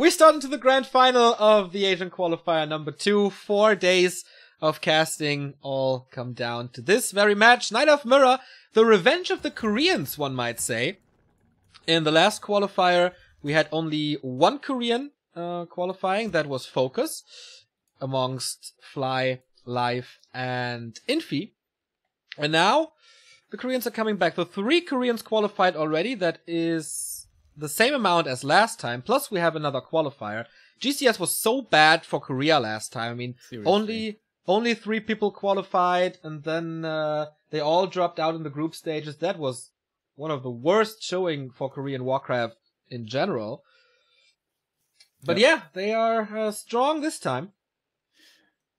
We start into the grand final of the Asian qualifier number 2. 4 days of casting all come down to this very match. Night of Mirror, the revenge of the Koreans, one might say. In the last qualifier, we had only one Korean qualifying. That was Focus amongst Fly, Life, and Infi. And now the Koreans are coming back. The 3 Koreans qualified already. That is the same amount as last time. Plus we have another qualifier. GCS was so bad for Korea last time. I mean, Seriously. only 3 people qualified, and then they all dropped out in the group stages. That was one of the worst showing for Korean Warcraft in general. But yeah, they are strong this time.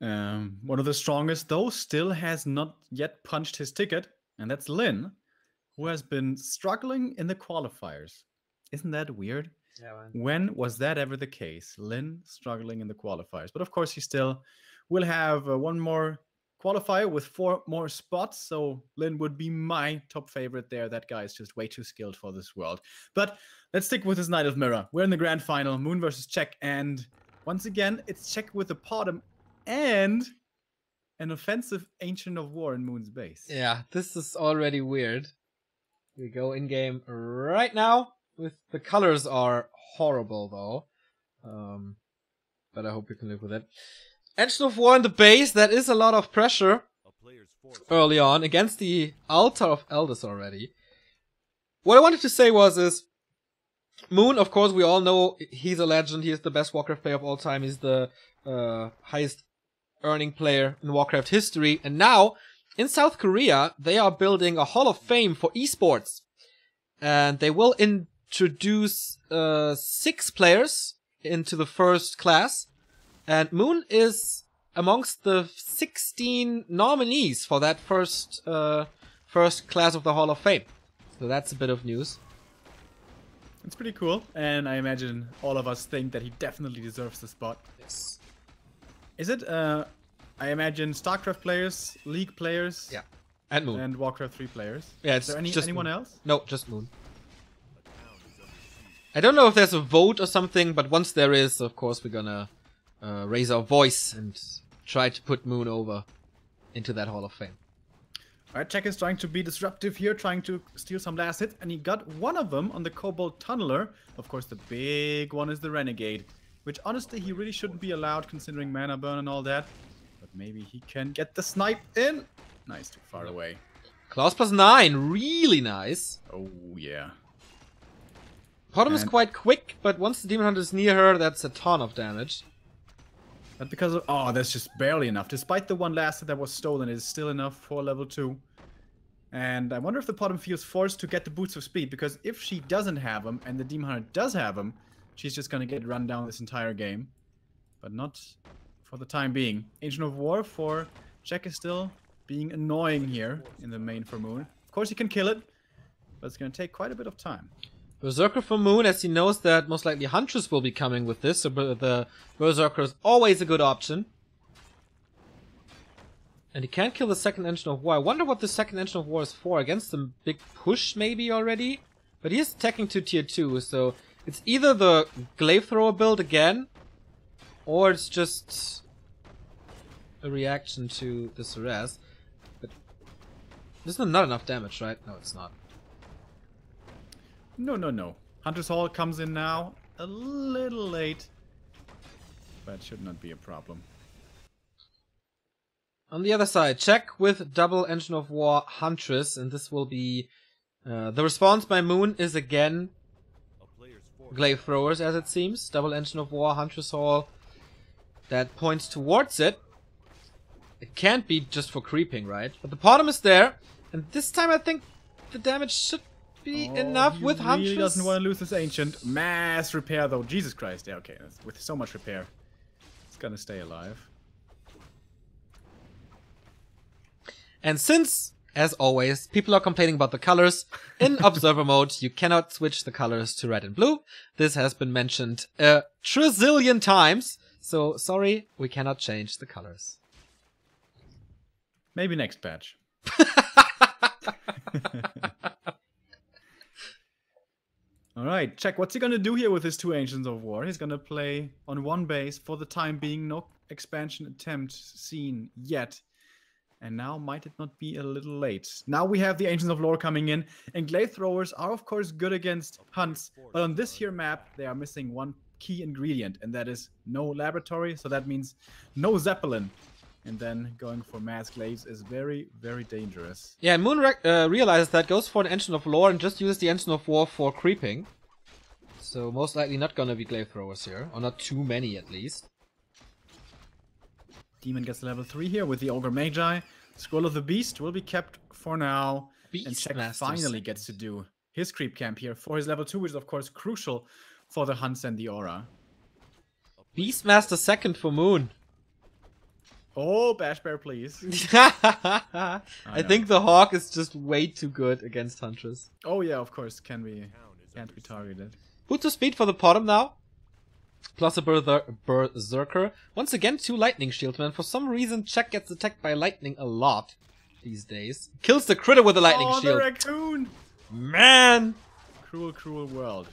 One of the strongest, though, still has not yet punched his ticket, and that's Lin, who has been struggling in the qualifiers. Isn't that weird? Yeah, man. When was that ever the case? Lin struggling in the qualifiers. But of course, he still will have one more qualifier with 4 more spots. So Lin would be my top favorite there. That guy is just way too skilled for this world. But let's stick with this Night of Mirror. We're in the grand final, Moon versus Czech. And once again, it's Czech with the Potom and an offensive Ancient of War in Moon's base. Yeah, this is already weird. We go in-game right now. The colors are horrible, though. But I hope you can live with it. Ancient of War in the base, that is a lot of pressure early on against the Altar of Elders already. What I wanted to say is Moon, of course, we all know he's a legend. He is the best Warcraft player of all time. He's the highest earning player in Warcraft history. And now, in South Korea, they are building a Hall of Fame for esports. And they will introduce 6 players into the first class. And Moon is amongst the 16 nominees for that first class of the Hall of Fame. So that's a bit of news. It's pretty cool, and I imagine all of us think that he definitely deserves the spot. Yes. Is it, I imagine, StarCraft players, League players? Yeah. And Moon. And Warcraft 3 players? Yeah, it's Is there just anyone Moon. else? No, just Moon. I don't know if there's a vote or something, but once there is, of course, we're gonna raise our voice and try to put Moon over into that Hall of Fame. Alright, Czech is trying to be disruptive here, trying to steal some last hits, and he got one of them on the Cobalt Tunneler. Of course, the big one is the Renegade, which honestly he really shouldn't be allowed considering mana burn and all that. But maybe he can get the snipe in. Nice, too far away. Klaus plus 9, really nice. Oh, yeah. Potom is quite quick, but once the Demon Hunter is near her, that's a ton of damage. But because of... Oh, that's just barely enough. Despite the one last hit that was stolen, it is still enough for level 2. And I wonder if the Potom feels forced to get the boots of speed, because if she doesn't have them, and the Demon Hunter does have them, she's just gonna get run down this entire game. But not for the time being. Ancient of War for Czech is still being annoying here in the main for Moon. Of course he can kill it, but it's gonna take quite a bit of time. Berserker for Moon, as he knows that most likely Huntress will be coming with this, so the Berserker is always a good option. And he can't kill the second Engine of War. I wonder what the second Engine of War is for. Against the big push, maybe, already? But he is attacking to tier 2, so it's either the Glaive Thrower build again, or it's just a reaction to the Ceres. But this is not enough damage, right? No, it's not. No, no, no. Hunter's Hall comes in now a little late, but should not be a problem. On the other side, Czech with double Engine of War Huntress, and this will be... the response by Moon is again Glaive Throwers, as it seems. Double Engine of War, Huntress Hall. That points towards it. It can't be just for creeping, right? But the Potom is there, and this time I think the damage should be enough with Huntress. He doesn't want to lose this Ancient. Mass repair, though. Jesus Christ. Yeah, okay. With so much repair, it's gonna stay alive. And since, as always, people are complaining about the colors, in Observer mode, you cannot switch the colors to red and blue. This has been mentioned a trizillion times. So, sorry, we cannot change the colors. Maybe next patch. Alright, check. What's he gonna do here with his 2 Ancients of War? He's gonna play on 1 base for the time being. No expansion attempt seen yet. And now might it not be a little late? Now we have the Ancients of Lore coming in. And Glaive Throwers are of course good against Hunts. But on this here map, they are missing one key ingredient. And that is no Laboratory. So that means no Zeppelin. And then going for Mass Glaives is very, very dangerous. Yeah, Moon realizes that, goes for an Ancient of Lore and just uses the Ancient of War for creeping. So most likely not gonna be Glaive Throwers here. Or not too many at least. Demon gets level 3 here with the Ogre Magi. Scroll of the Beast will be kept for now. And Check finally gets to do his creep camp here for his level 2, which is of course crucial for the Hunts and the Aura. Beastmaster second for Moon. Oh, Bash Bear, please. I think the Hawk is just way too good against Huntress. Oh yeah, of course, can't be targeted. Boot to speed for the bottom now. Plus a Berserker. Once again, 2 Lightning Shieldmen. For some reason, Check gets attacked by lightning a lot these days. Kills the critter with a lightning shield. Oh, the raccoon! Man! Cruel, cruel world.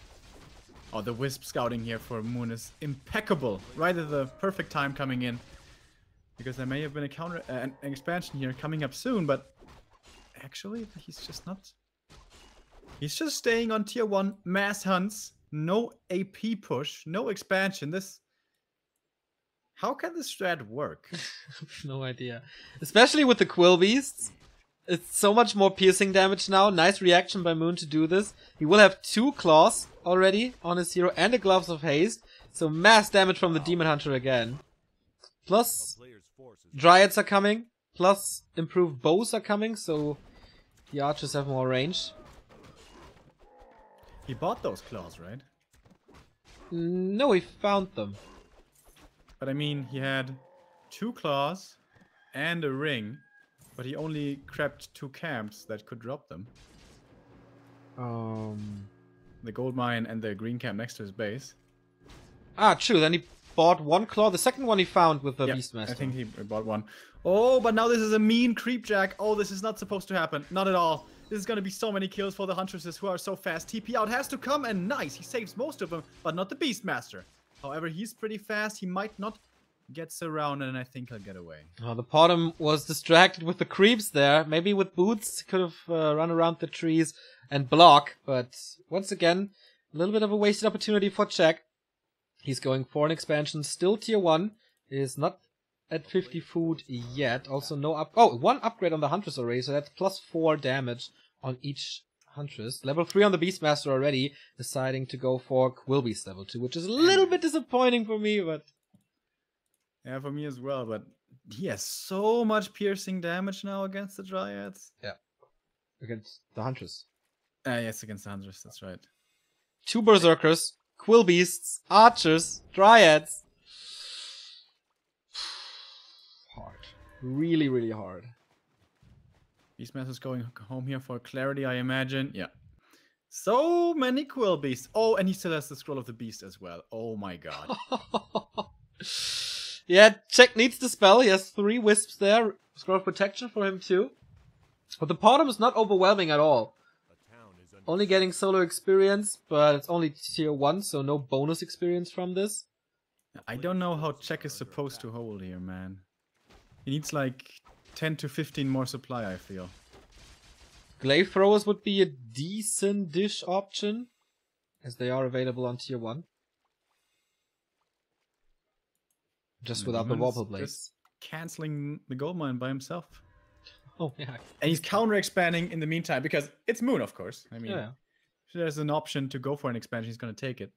Oh, the Wisp scouting here for Moon is impeccable. Right at the perfect time coming in. Because there may have been a an expansion here coming up soon, but actually, he's just not. He's just staying on tier 1 mass hunts, no AP push, no expansion. How can this strat work? No idea. Especially with the Quill Beasts. It's so much more piercing damage now. Nice reaction by Moon to do this. He will have 2 claws already on his hero and a Gloves of Haste. So mass damage from the Demon Hunter again. Plus, Dryads are coming. Plus, improved bows are coming, so the archers have more range. He bought those claws, right? No, he found them. But I mean, he had 2 claws and a ring, but he only crept 2 camps that could drop them. The gold mine and the green camp next to his base. Ah, true. Then he bought 1 claw. The second one he found with the Beastmaster. I think he bought 1. Oh, but now this is a mean creep jack. Oh, this is not supposed to happen. Not at all. This is going to be so many kills for the Huntresses who are so fast. TP out has to come, and nice. He saves most of them, but not the Beastmaster. However, he's pretty fast. He might not get surrounded, and I think he'll get away. Oh, the bottom was distracted with the creeps there. Maybe with boots, could have run around the trees and block. But once again, a little bit of a wasted opportunity for Check. He's going for an expansion. Still tier 1. Is not at 50 food yet. Also no up. Oh, 1 upgrade on the Huntress already. So that's plus 4 damage on each Huntress. Level 3 on the Beastmaster already. Deciding to go for Quill Beast level 2. Which is a little bit disappointing for me, but... Yeah, for me as well. But he has so much piercing damage now against the Dryads. Yeah. Against the Huntress. Yes, against the Huntress. That's right. 2 Berserkers. Quill Beasts, Archers, Dryads. Hard. Really, really hard. Beastmaster's going home here for clarity, I imagine. Yeah. So many Quill Beasts. Oh, and he still has the Scroll of the Beast as well. Oh my god. Yeah, Check needs the spell. He has 3 Wisps there. Scroll of Protection for him too. But the bottom is not overwhelming at all. Only getting solo experience, but it's only tier 1, so no bonus experience from this. I don't know how Check is supposed to hold here, man. He needs like 10 to 15 more supply, I feel. Glaive Throwers would be a decent dish option, as they are available on tier 1. Just without the Wobble Blades. Just cancelling the gold mine by himself. Oh, yeah. And he's counter-expanding in the meantime, because it's Moon, of course. I mean, yeah. If there's an option to go for an expansion, he's going to take it.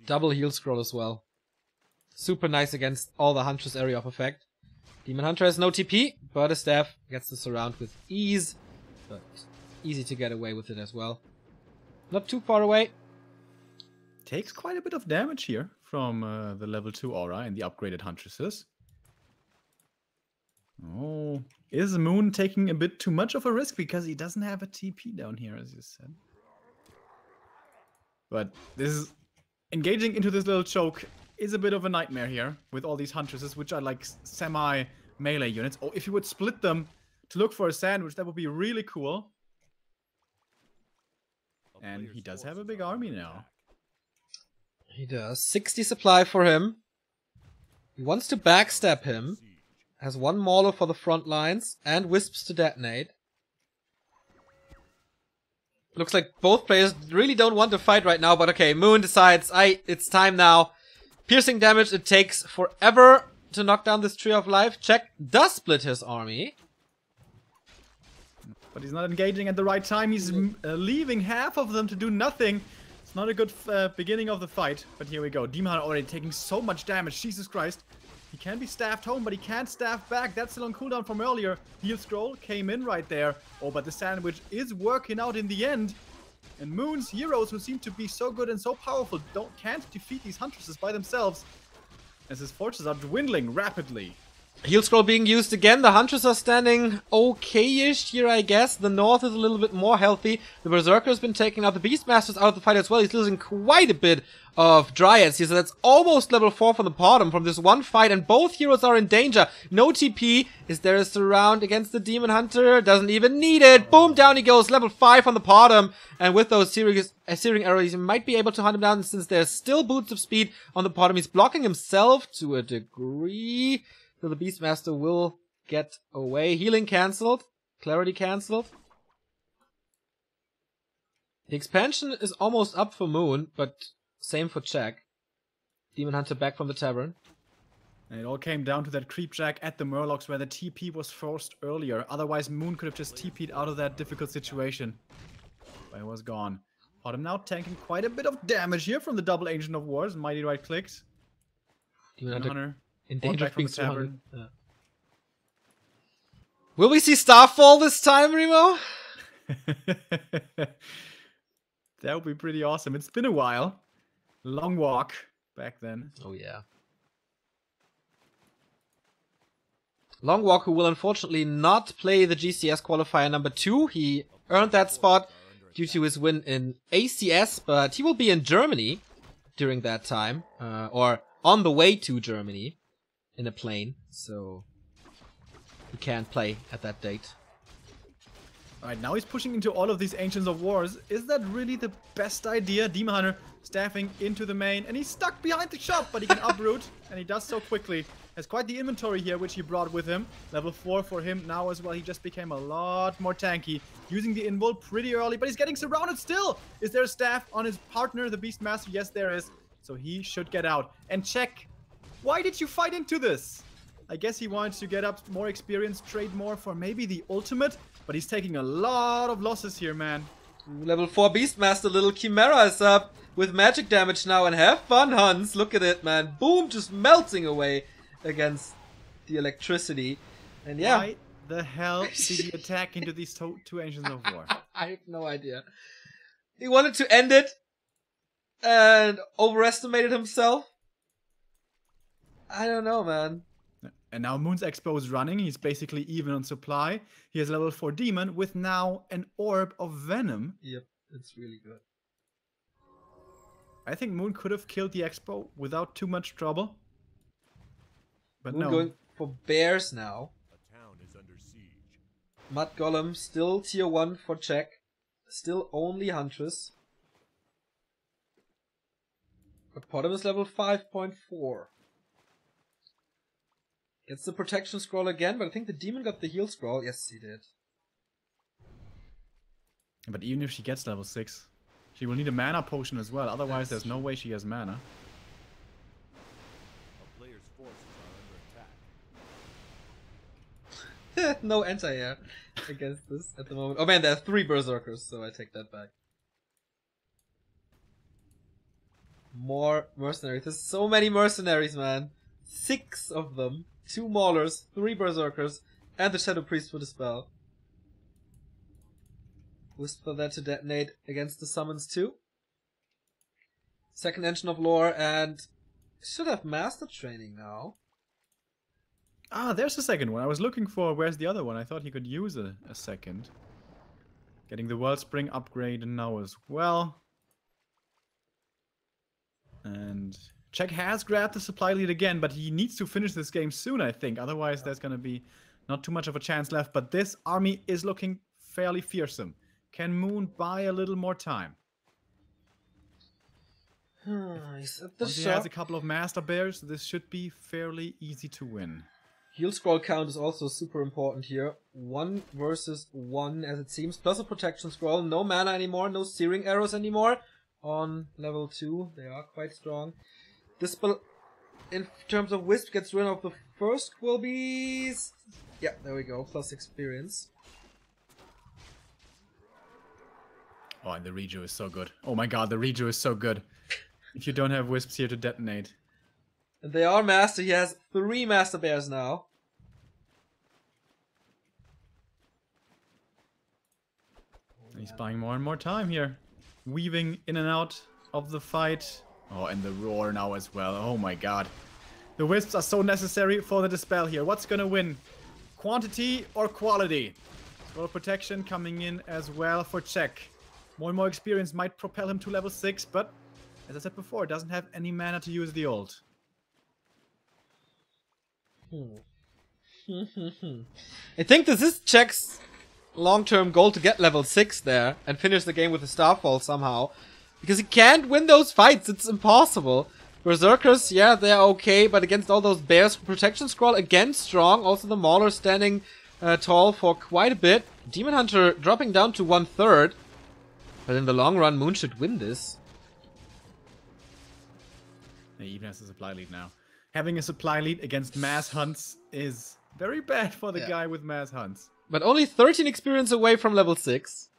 Double heal scroll as well. Super nice against all the Huntress area of effect. Demon Hunter has no TP, but a staff gets the surround with ease. But easy to get away with it as well. Not too far away. Takes quite a bit of damage here from the level 2 aura and the upgraded Huntresses. Oh, is Moon taking a bit too much of a risk because he doesn't have a TP down here, as you said? But this is engaging into this little choke is a bit of a nightmare here with all these Huntresses, which are like semi-melee units. Oh, if you would split them to look for a sandwich, that would be really cool. And he does have a big army now. He does. 60 supply for him. He wants to backstab him. Has one Mauler for the front lines and Wisps to detonate. Looks like both players really don't want to fight right now, but okay, Moon decides, it's time now. Piercing damage, it takes forever to knock down this Tree of Life. Check does split his army. But he's not engaging at the right time. He's leaving half of them to do nothing. It's not a good beginning of the fight. But here we go. Demon Hunter already taking so much damage. Jesus Christ. He can be staffed home, but he can't staff back. That's still on cooldown from earlier. Heal Scroll came in right there. Oh, but the sandwich is working out in the end. And Moon's heroes, who seem to be so good and so powerful, can't defeat these Huntresses by themselves, as his forces are dwindling rapidly. Heal Scroll being used again. The Hunters are standing okay-ish here, I guess. The North is a little bit more healthy. The Berserker has been taking out. The Beastmaster's out of the fight as well. He's losing quite a bit of Dryads here, so that's almost level 4 from the bottom from this one fight, and both heroes are in danger. No TP. Is there a surround against the Demon Hunter? Doesn't even need it. Boom, down he goes. Level 5 on the bottom. And with those searing arrows, he might be able to hunt him down since there's still boots of speed on the bottom. He's blocking himself to a degree. So the Beastmaster will get away. Healing cancelled. Clarity cancelled. The expansion is almost up for Moon, but same for Check. Demon Hunter back from the tavern. And it all came down to that creep jack at the Murlocs where the TP was forced earlier. Otherwise, Moon could have just TP'd out of that difficult situation. But it was gone. Autumn now tanking quite a bit of damage here from the double Ancient of Wars. Mighty right clicks. Demon Hunter in Danger danger of being from the tavern. yeah. Will we see Starfall this time, Remo? That would be pretty awesome. It's been a while. Long walk back then. Oh yeah. Long Walk, who will unfortunately not play the GCS qualifier number 2. He earned that spot due to his win in ACS, but he will be in Germany during that time, or on the way to Germany in a plane, so he can't play at that date. Alright, now he's pushing into all of these Ancients of Wars. Is that really the best idea? Demon Hunter staffing into the main, and he's stuck behind the shop, but he can uproot, and he does so quickly. Has quite the inventory here, which he brought with him. Level 4 for him now as well. He just became a lot more tanky, using the invul pretty early, but he's getting surrounded still. Is there a staff on his partner, the Beastmaster? Yes, there is. So he should get out. And Check, why did you fight into this? I guess he wanted to get up more experience, trade more for maybe the ultimate, but he's taking a lot of losses here, man. Level 4 Beastmaster, little Chimera is up with magic damage now, and have fun, Hans. Look at it, man. Boom, just melting away against the electricity. And yeah. Why the hell did he attack into these two Ancients of War? I have no idea. He wanted to end it and overestimated himself. I don't know, man. And now Moon's Expo is running. He's basically even on supply. He has level 4 Demon with now an Orb of Venom. Yep, it's really good. I think Moon could have killed the Expo without too much trouble. But Moon no. Going for bears now. A town is under siege. Mud Golem still tier 1 for Check. Still only Huntress. But Potom is level 5.4. Gets the protection scroll again, but I think the demon got the heal scroll. Yes, he did. But even if she gets level 6, she will need a mana potion as well. Otherwise, there's no way she has mana. A player's forces are under attack. No anti-air against this at the moment. Oh man, there are 3 Berserkers, so I take that back. More mercenaries. There's so many mercenaries, man. 6 of them. 2 Maulers, 3 Berserkers, and the Shadow Priest for the spell. Wisp for that to detonate against the summons too. Second Engine of Lore, and should have Master Training now. Ah, there's the second one. I was looking for where's the other one. I thought he could use a second. Getting the Wellspring upgrade now as well. And Check has grabbed the supply lead again, but he needs to finish this game soon, I think. Otherwise, there's going to be not too much of a chance left. But this army is looking fairly fearsome. Can Moon buy a little more time? He's at the Once he has a shop. couple of Master Bears, this should be fairly easy to win. Heal scroll count is also super important here. 1 versus 1 as it seems. Plus a protection scroll. No mana anymore. No searing arrows anymore. On level 2. They are quite strong. This spell, in terms of Wisp, gets rid of the first Quilbies. Yeah, there we go. Plus experience. Oh, and the Rejo is so good. Oh my god, the Rejo is so good. If you don't have Wisps here to detonate. And they are master. He has 3 Master Bears now. And he's buying more and more time here. Weaving in and out of the fight. Oh, and the roar now as well. Oh my god. The Wisps are so necessary for the Dispel here. What's gonna win? Quantity or quality? Scroll protection coming in as well for check. More and more experience might propel him to level 6, but as I said before, doesn't have any mana to use the ult. I think this is Check's long-term goal to get level 6 there and finish the game with a Starfall somehow. Because he can't win those fights, it's impossible. Berserkers, yeah, they're okay, but against all those bears, protection scroll again strong. Also the Mauler standing tall for quite a bit. Demon Hunter dropping down to 1/3. But in the long run, Moon should win this. He even has a supply lead now. Having a supply lead against mass hunts is very bad for the guy with mass hunts. But only 13 experience away from level 6.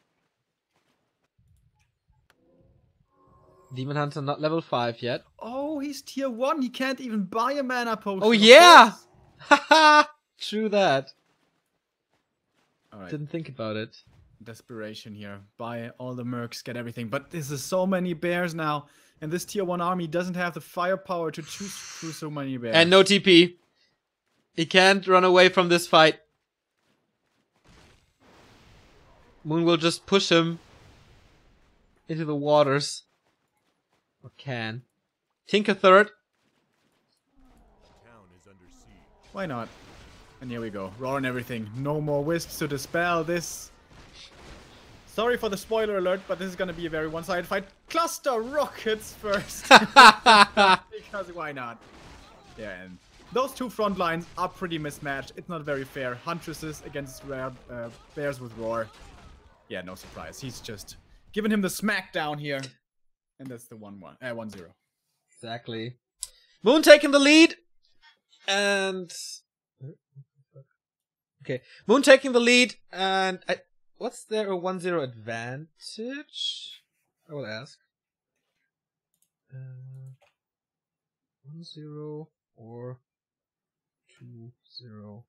Demon Hunter not level 5 yet. Oh, he's tier 1. He can't even buy a mana potion. Oh yeah! Haha! True that. Alright. Didn't think about it. Desperation here. Buy all the mercs, get everything. But this is so many bears now. And this tier 1 army doesn't have the firepower to choose through so many bears. And no TP. He can't run away from this fight. Moon will just push him into the waters. Or can. Tinker third. Town is under siege. Why not? And here we go. Roar and everything. No more wisps to dispel this. Sorry for the spoiler alert, but this is gonna be a very one-sided fight. Cluster rockets first. Because why not? Yeah, and those two front lines are pretty mismatched. It's not very fair. Huntresses against rare bears with roar. Yeah, no surprise. He's just giving him the smackdown here. And that's the 1-0. Exactly. Moon taking the lead. And... Okay. Moon taking the lead. And... What's there a 1-0 advantage? I will ask. 1-0 or 2-0.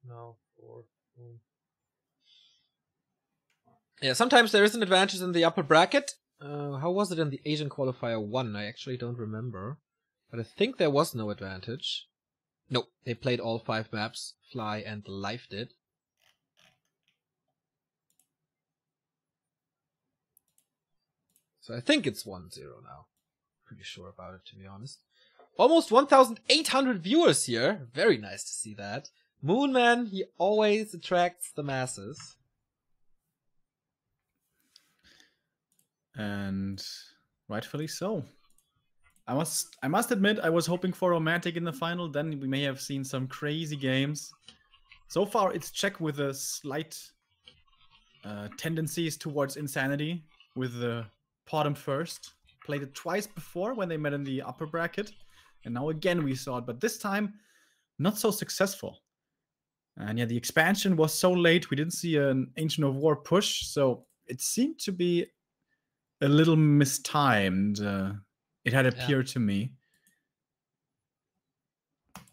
No, 4. Yeah, sometimes there is an advantage in the upper bracket. How was it in the Asian Qualifier 1? I actually don't remember. But I think there was no advantage. No, they played all 5 maps. Fly and Life did. So I think it's 1-0 now. Pretty sure about it, to be honest. Almost 1,800 viewers here. Very nice to see that. Moonman, he always attracts the masses. And rightfully so. I must admit, I was hoping for romantic in the final. Then we may have seen some crazy games. So far, it's Czech with a slight tendencies towards insanity with the Potom first. Played it twice before when they met in the upper bracket. And now again we saw it, but this time not so successful. And yeah, the expansion was so late, we didn't see an Ancient of War push, so it seemed to be a little mistimed. It had appeared to me.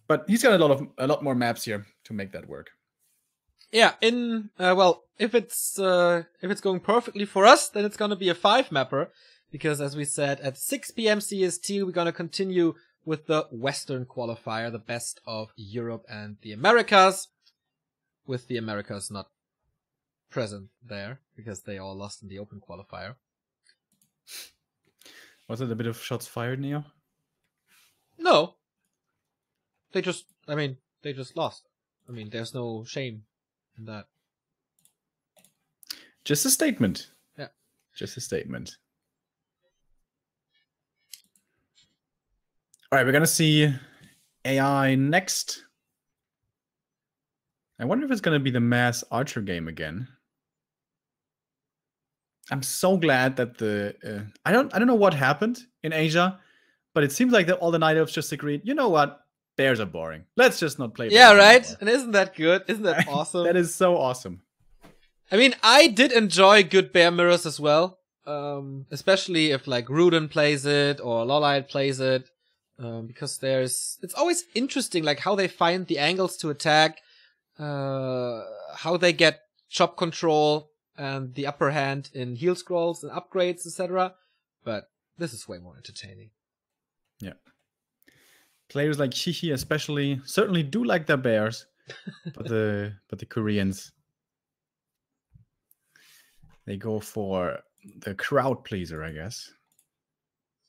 But he's got a lot more maps here to make that work. Yeah, well, if it's going perfectly for us, then it's gonna be a 5-mapper. Because as we said, at 6 PM CST, we're gonna continue with the Western Qualifier, the best of Europe and the Americas. With the Americas not present there, because they all lost in the Open Qualifier. Was it a bit of shots fired, Neo? No. They just lost. I mean, there's no shame in that. Just a statement. Yeah. Just a statement. All right, we're gonna see AI next. I wonder if it's gonna be the mass archer game again. I'm so glad that the I don't know what happened in Asia, but it seems like that all the night elves just agreed. You know what? Bears are boring. Let's just not play. Yeah, bears right. anymore." And isn't that good? Isn't that awesome? That is so awesome. I mean, I did enjoy good bear mirrors as well. Especially if like Rudin plays it or Lollite plays it. Because it's always interesting, like how they find the angles to attack, how they get chop control and the upper hand in heal scrolls and upgrades, etc. But this is way more entertaining. Yeah. Players like Shihi especially certainly do like their bears, but the Koreans, they go for the crowd pleaser, I guess.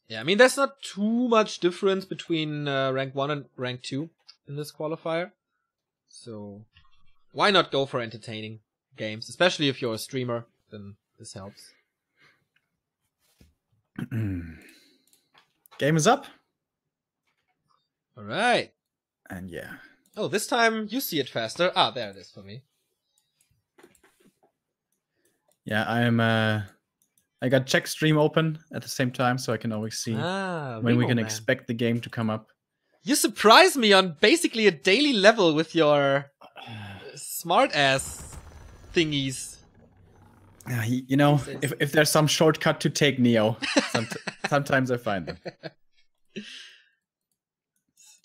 Yeah, I mean, there's not too much difference between rank 1 and rank 2 in this qualifier. So, why not go for entertaining games? Especially if you're a streamer, then this helps. Game is up. Alright. And yeah. Oh, this time you see it faster. Ah, there it is for me. Yeah, I got check stream open at the same time, so I can always see when we Remo, can man. expect the game to come up. You surprise me on basically a daily level with your smart ass thingies. You know, if there's some shortcut to take Neo, sometimes I find them.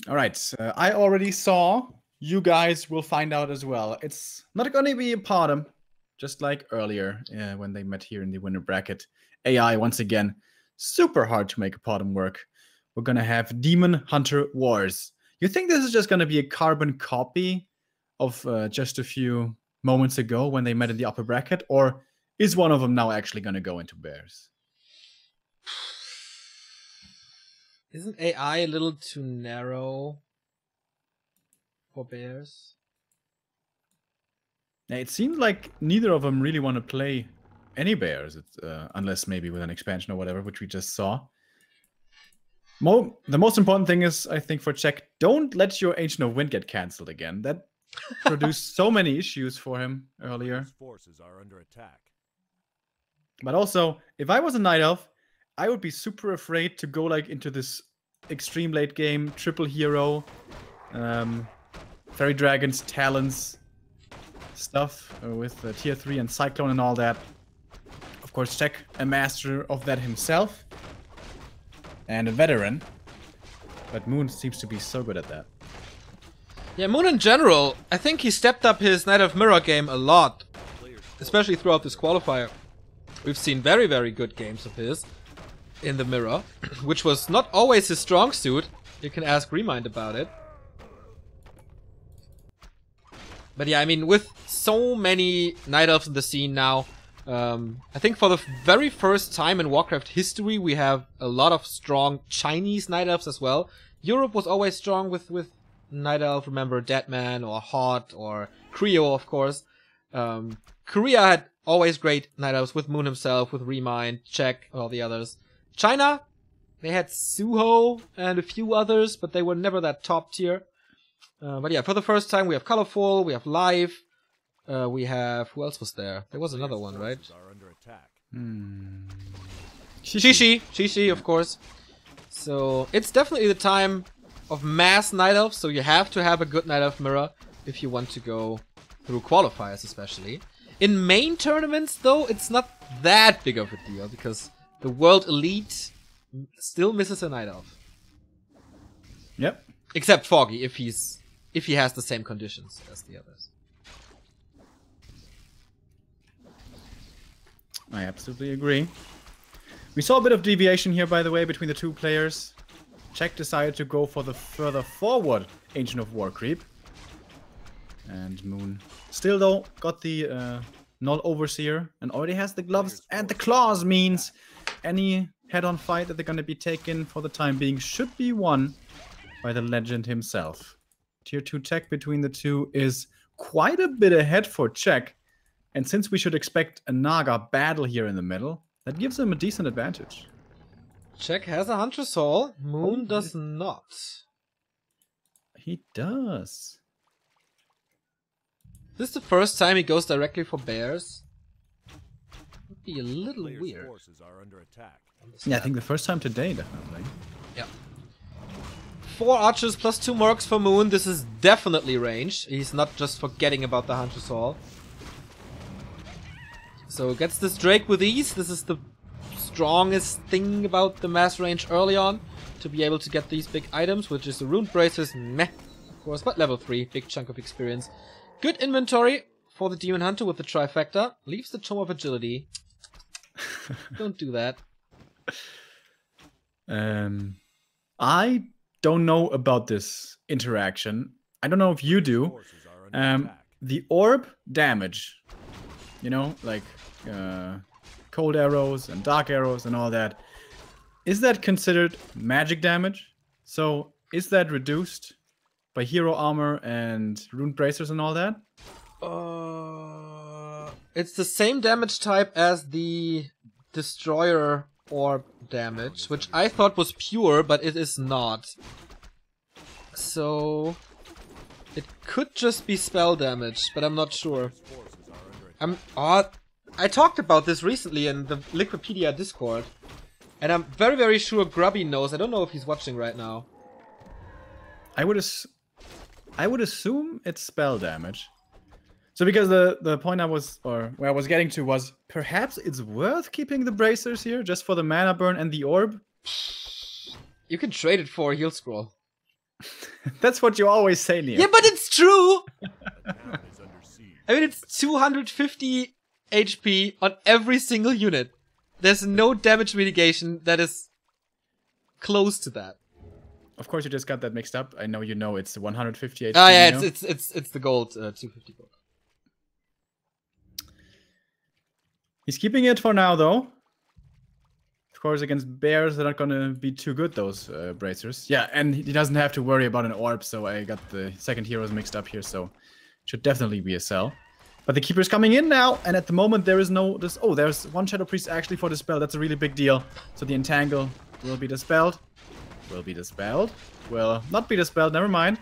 All right, I already saw. You guys will find out as well. It's not going to be a bottom. Just like earlier, when they met here in the winner bracket. AI, once again, super hard to make a bottom work. We're going to have Demon Hunter Wars. You think this is just going to be a carbon copy of just a few moments ago when they met in the upper bracket? Or is one of them now actually going to go into bears? Isn't AI a little too narrow for bears? Yeah, it seems like neither of them really want to play any bears, unless maybe with an expansion or whatever, which we just saw. The most important thing is, I think, for Czech, don't let your Ancient of Wind get cancelled again. That produced so many issues for him earlier. Forces are under attack. But also, if I was a Night Elf, I would be super afraid to go like into this extreme late game, triple hero, Fairy Dragons, Talons stuff with tier 3 and Cyclone and all that. Of course, Czech, a master of that himself and a veteran, but Moon seems to be so good at that. Yeah, Moon in general, I think he stepped up his Knight of Mirror game a lot, especially throughout this qualifier. We've seen very, very good games of his in the mirror, which was not always his strong suit. You can ask Remind about it. But yeah, I mean, with so many Night Elves in the scene now, I think for the very first time in Warcraft history, we have a lot of strong Chinese Night Elves as well. Europe was always strong with Night Elf, remember Deadman or Hot or Creo, of course. Korea had always great Night Elves with Moon himself, with Remind, Czech, all the others. China, they had Suho and a few others, but they were never that top tier. But yeah, for the first time, we have Colorful, we have Live, we have... Who else was there? There was another one, right? Are under attack. Shishi, of course. So, it's definitely the time of mass Night Elves, so you have to have a good Night Elf mirror if you want to go through qualifiers, especially. In main tournaments, though, it's not that big of a deal, because the World Elite still misses a Night Elf. Yep. Except Foggy, if he has the same conditions as the others. I absolutely agree. We saw a bit of deviation here, by the way, between the two players. Czech decided to go for the further forward Ancient of War creep. And Moon still, though, got the Null Overseer and already has the gloves. And the claws means any head-on fight that they're going to be taken for the time being should be won by the legend himself. Tier 2 tech between the two is quite a bit ahead for Czech. And since we should expect a Naga battle here in the middle, that gives him a decent advantage. Check has a Hunter Soul. Moon does not. He does. This is the first time he goes directly for bears. Would be a little Player's weird. forces are under attack. Yeah, I think the first time today, definitely. Yeah. 4 archers plus 2 mercs for Moon. This is definitely range. He's not just forgetting about the Hunter Soul. So gets this Drake with ease. This is the strongest thing about the mass range early on. To be able to get these big items, which is the Rune Bracers, meh, of course, but level 3, big chunk of experience. Good inventory for the Demon Hunter with the trifecta. Leaves the Tome of Agility. Don't do that. I don't know about this interaction. I don't know if you do. Forces are under attack. The orb damage, you know, like cold arrows and dark arrows and all that. Is that considered magic damage? So is that reduced by hero armor and rune bracers and all that? It's the same damage type as the Destroyer orb damage, which I thought was pure, but it is not. So it could just be spell damage, but I'm not sure. Forces are under attack. I talked about this recently in the Liquipedia Discord, and I'm very, very sure Grubby knows. I don't know if he's watching right now. I would assume it's spell damage. So because the point I was, or where I was getting to was, perhaps it's worth keeping the bracers here just for the mana burn and the orb. You can trade it for a heal scroll. That's what you always say, Liam. Yeah, but it's true! The town is under siege. I mean, it's 250 HP on every single unit. There's no damage mitigation that is close to that. Of course, you just got that mixed up. I know you know it's 150 HP. Ah, yeah, you know? it's the gold, 250 gold. He's keeping it for now, though. Of course, against bears, they're not gonna be too good, those bracers. Yeah, and he doesn't have to worry about an orb, so I got the second heroes mixed up here, so should definitely be a sell. But the keeper's coming in now, and at the moment there is no... Oh, there's one Shadow Priest actually for Dispel. That's a really big deal. So the Entangle will be dispelled. Will be dispelled. Will not be dispelled, never mind.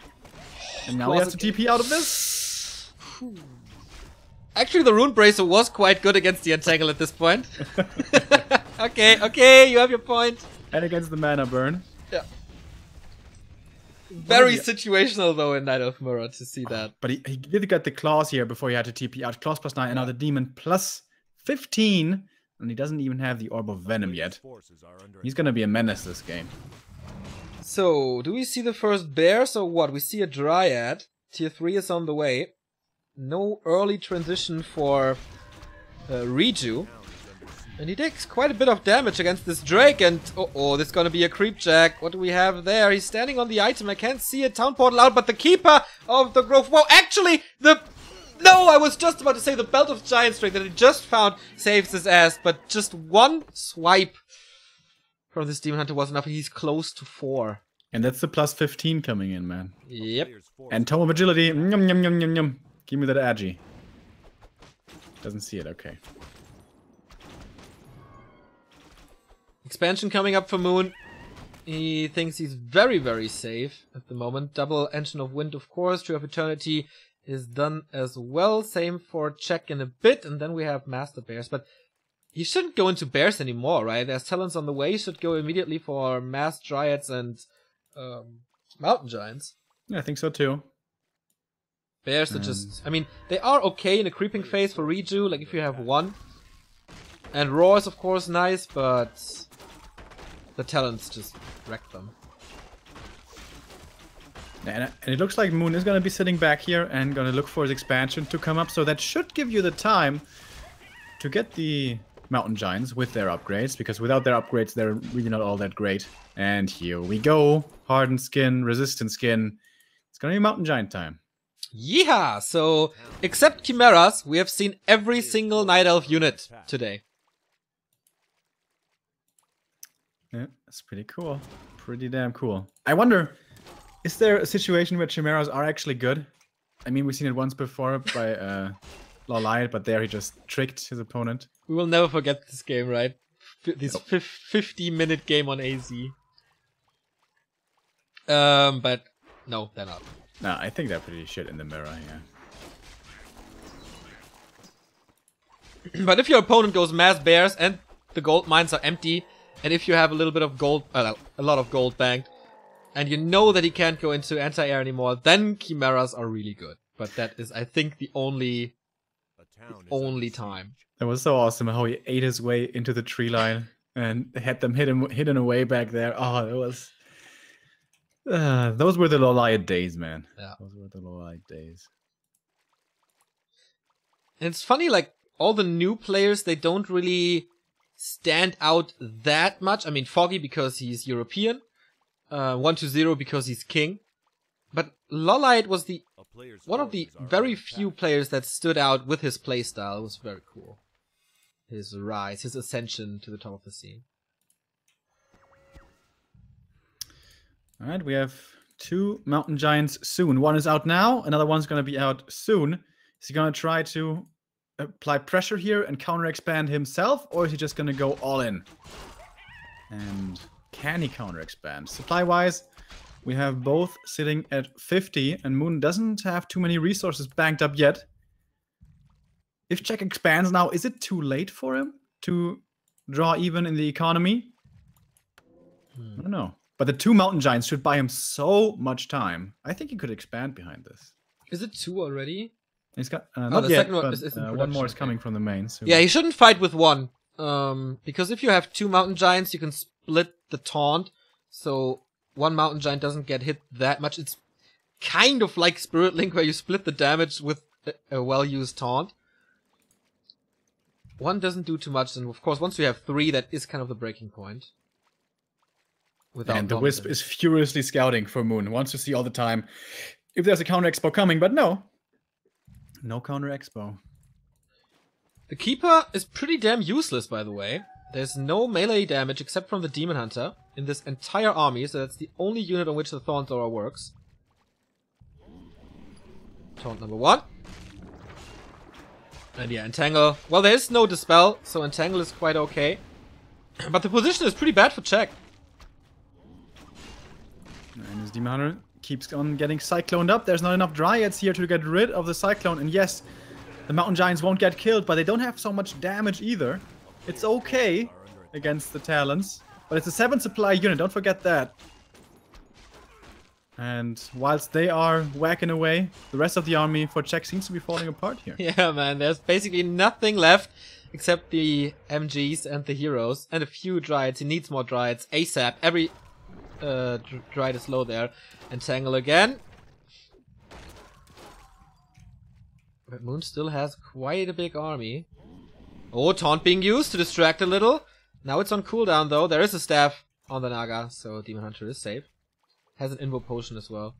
And now he has to TP out of this. Actually, the Rune Bracer was quite good against the Entangle at this point. Okay, you have your point. And against the Mana Burn. Yeah. Very situational, though, in Night of Mirror to see that. But he did get the Claws here before he had to TP out. Claws +9, and now the Demon +15. And he doesn't even have the Orb of Venom yet. Forces are under He's gonna be a menace this game. So, do we see the first bears or what? We see a Dryad. Tier 3 is on the way. No early transition for Reju. And he takes quite a bit of damage against this Drake, and oh, this is gonna be a Creepjack. What do we have there? He's standing on the item. I can't see a Town Portal out, but the Keeper of the Grove. Whoa, actually, no, I was just about to say the Belt of Giant Strength that he just found saves his ass, but just one swipe from this Demon Hunter was enough. He's close to 4. And that's the +15 coming in, man. Yep. And Tome of Agility. Yum, yum, yum, yum, yum. Give me that Agi. Doesn't see it, okay. Expansion coming up for Moon. He thinks he's very, very safe at the moment. Double Engine of Wind, of course. Tree of Eternity is done as well. Same for Check in a bit. And then we have Master Bears. But he shouldn't go into Bears anymore, right? There's Talons on the way. He should go immediately for Mass Dryads and Mountain Giants. Yeah, I think so too. Bears are just... I mean, they are okay in a creeping phase for Reju. Like, if you have one. And Roar is, of course, nice, but... the Talons just wreck them. And it looks like Moon is going to be sitting back here and going to look for his expansion to come up. So that should give you the time to get the Mountain Giants with their upgrades. Because without their upgrades, they're really not all that great. And here we go. Hardened skin, resistant skin. It's going to be Mountain Giant time. Yeehaw! So, except Chimeras, we have seen every single Night Elf unit today. Yeah, that's pretty cool. Pretty damn cool. I wonder, is there a situation where Chimeras are actually good? I mean, we've seen it once before by Lawlight, but there he just tricked his opponent. We will never forget this game, right? this 50-minute game on AZ. But no, they're not. No, I think they're pretty shit in the mirror, yeah. But if your opponent goes mass bears and the gold mines are empty, and if you have a little bit of gold, a lot of gold banked, and you know that he can't go into anti-air anymore, then chimeras are really good. But that is, I think, the only time. That was so awesome how he ate his way into the tree line and had them hidden away back there. Oh, it was. Those were the Lolliot days, man. Yeah. Those were the Lolliot days. And it's funny, like, all the new players, they don't really stand out that much. I mean, Foggy because he's European. 1-0 because he's king. But Lolliot was one of the very few players that stood out with his playstyle. It was very cool. His rise, his ascension to the top of the scene. Alright, we have 2 Mountain Giants soon. One is out now, another one's going to be out soon. Is he going to try to apply pressure here and counter-expand himself, or is he just going to go all in? And can he counter-expand? Supply-wise, we have both sitting at 50, and Moon doesn't have too many resources banked up yet. If Czech expands now, is it too late for him to draw even in the economy? I don't know. But the 2 Mountain Giants should buy him so much time. I think he could expand behind this. Is it 2 already? He's got not the yet, second one but is in one more is production, coming from the main. So. Yeah, he shouldn't fight with 1. Because if you have 2 Mountain Giants, you can split the taunt. So 1 Mountain Giant doesn't get hit that much. It's kind of like Spirit Link where you split the damage with a well-used taunt. 1 doesn't do too much, and of course, once you have 3, that is kind of the breaking point. And the Wisp is furiously scouting for Moon. Wants to see all the time if there's a counter expo coming, but no. No counter expo. The Keeper is pretty damn useless, by the way. There's no melee damage except from the Demon Hunter in this entire army, so that's the only unit on which the Thorn Thrower works. Taunt number 1. And yeah, Entangle. Well, there is no Dispel, so Entangle is quite okay. But the position is pretty bad for Czech. And his Demon Hunter keeps on getting cycloned up. There's not enough Dryads here to get rid of the Cyclone. And yes, the Mountain Giants won't get killed, but they don't have so much damage either. It's okay against the Talons. But it's a 7 supply unit, don't forget that. And whilst they are whacking away, the rest of the army for Czech seems to be falling apart here. Yeah, man, there's basically nothing left except the MGs and the heroes. And a few Dryads. He needs more Dryads ASAP. Every Dryad is low there. Entangle again. But Moon still has quite a big army. Oh, taunt being used to distract a little. Now it's on cooldown though. There is a staff on the Naga, so Demon Hunter is safe. Has an invo potion as well.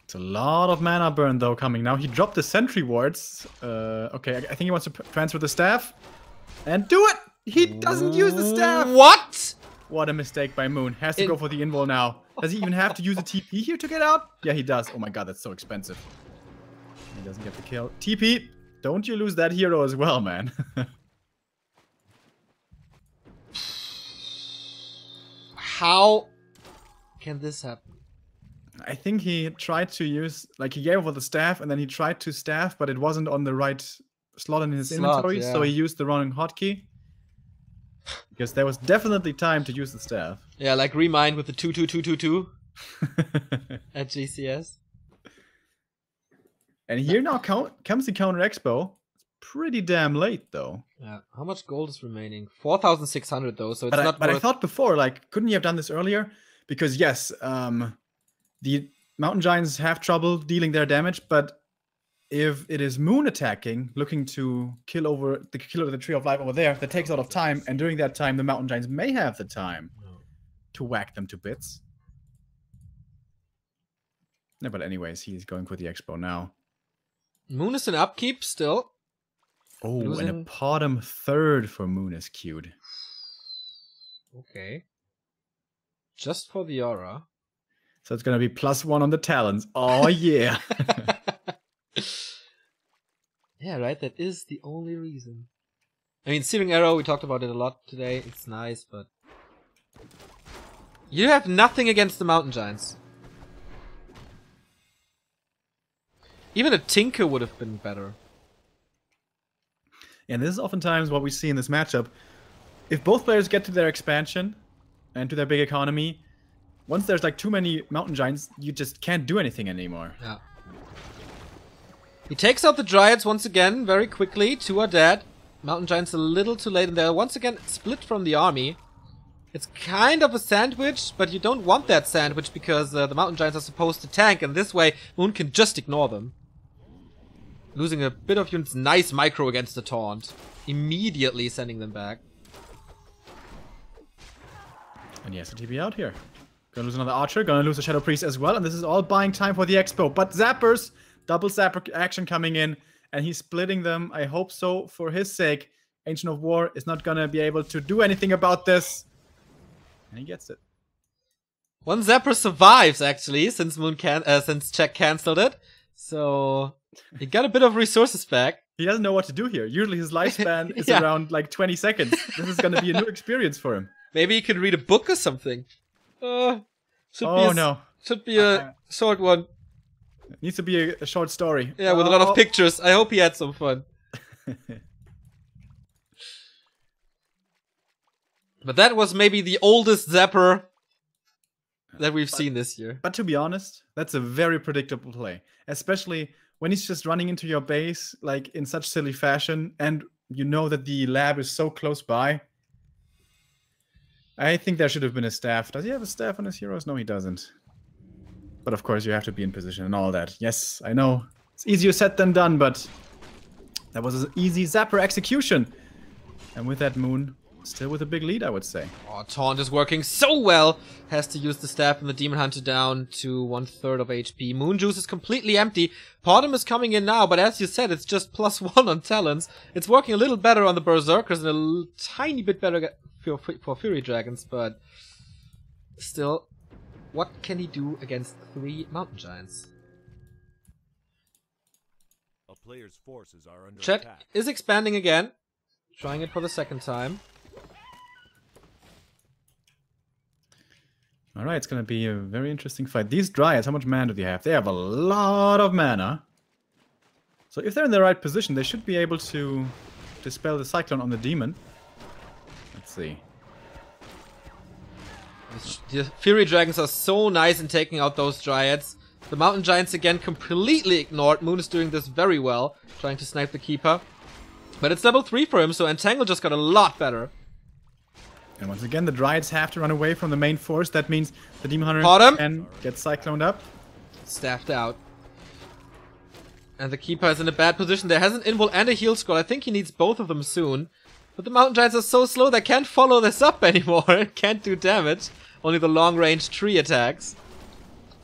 It's a lot of mana burn though coming. Now he dropped the sentry wards. Okay, I think he wants to transfer the staff. And do it! He doesn't use the staff! What? What a mistake by Moon. Has to go for the invul now. Does he even have to use a TP here to get out? Yeah, he does. Oh my god, that's so expensive. He doesn't get the kill. TP! Don't you lose that hero as well, man. How can this happen? I think he tried to use, like he gave over the staff and then he tried to staff, but it wasn't on the right slot in his inventory, yeah. So he used the wrong hotkey. Because there was definitely time to use the staff. Yeah, like Remind with the 2-2-2-2-2 at GCS. And here now comes the counter expo. Pretty damn late though. Yeah. How much gold is remaining? 4,600 though, so it's not. But I thought before, like, couldn't you have done this earlier? Because yes, the Mountain Giants have trouble dealing their damage, but if it is Moon attacking, looking to kill over the Tree of Life over there, that takes a lot of time, and during that time, the Mountain Giants may have the time to whack them to bits. Yeah, but anyways, he's going for the expo now. Moon is in upkeep still. Oh, and a bottom third for Moon is queued. Okay. Just for the aura. So it's gonna be +1 on the talons. Oh yeah. Yeah, right. That is the only reason. I mean, Searing Arrow, we talked about it a lot today. It's nice, but... You have nothing against the Mountain Giants. Even a Tinker would have been better. And this is oftentimes what we see in this matchup. If both players get to their expansion and to their big economy, once there's like too many Mountain Giants, you just can't do anything anymore. Yeah. He takes out the Dryads once again, very quickly. 2 are dead. Mountain Giants a little too late, and they're once again split from the army. It's kind of a sandwich, but you don't want that sandwich because the Mountain Giants are supposed to tank, and this way Moon can just ignore them. Losing a bit of units. Nice micro against the taunt. Immediately sending them back. And he has to TP out here. Gonna lose another Archer, gonna lose a Shadow Priest as well, and this is all buying time for the Expo. But Zappers, double Zapper action coming in, and he's splitting them. I hope so for his sake. Ancient of War is not gonna be able to do anything about this. And he gets it. One Zapper survives, actually, since since Check cancelled it. So he got a bit of resources back. He doesn't know what to do here. Usually his lifespan is around like 20 seconds. This is gonna be a new experience for him. Maybe he could read a book or something. Should be a short one. It needs to be a short story. Yeah, with a lot of pictures. I hope he had some fun. But that was maybe the oldest Zapper that we've seen this year. But to be honest, that's a very predictable play. Especially when he's just running into your base like in such silly fashion and you know that the lab is so close by. I think there should have been a staff. Does he have a staff on his heroes? No, he doesn't. But of course you have to be in position and all that. Yes, I know. It's easier said than done, but that was an easy Zapper execution. And with that Moon, still with a big lead, I would say. Oh, Taunt is working so well. Has to use the staff and the Demon Hunter down to 1/3 of HP. Moon Juice is completely empty. Podem is coming in now, but as you said, it's just +1 on talents. It's working a little better on the Berserkers and a tiny bit better for Fury Dragons, but still, what can he do against 3 Mountain Giants? A player's forces are under Chet attack. is expanding again. Trying it for the second time. Alright, it's gonna be a very interesting fight. These Dryads, how much mana do they have? They have a lot of mana. So if they're in the right position, they should be able to dispel the Cyclone on the Demon. Let's see. The Fury Dragons are so nice in taking out those Dryads. The Mountain Giants again completely ignored. Moon is doing this very well, trying to snipe the Keeper. But it's level 3 for him, so Entangle just got a lot better. And once again, the Dryads have to run away from the main force. That means the Demon Hunter can get Cycloned up. Staffed out. And the Keeper is in a bad position. There has an invul and a heal scroll. I think he needs both of them soon. But the Mountain Giants are so slow they can't follow this up anymore. Can't do damage. Only the long-range tree attacks.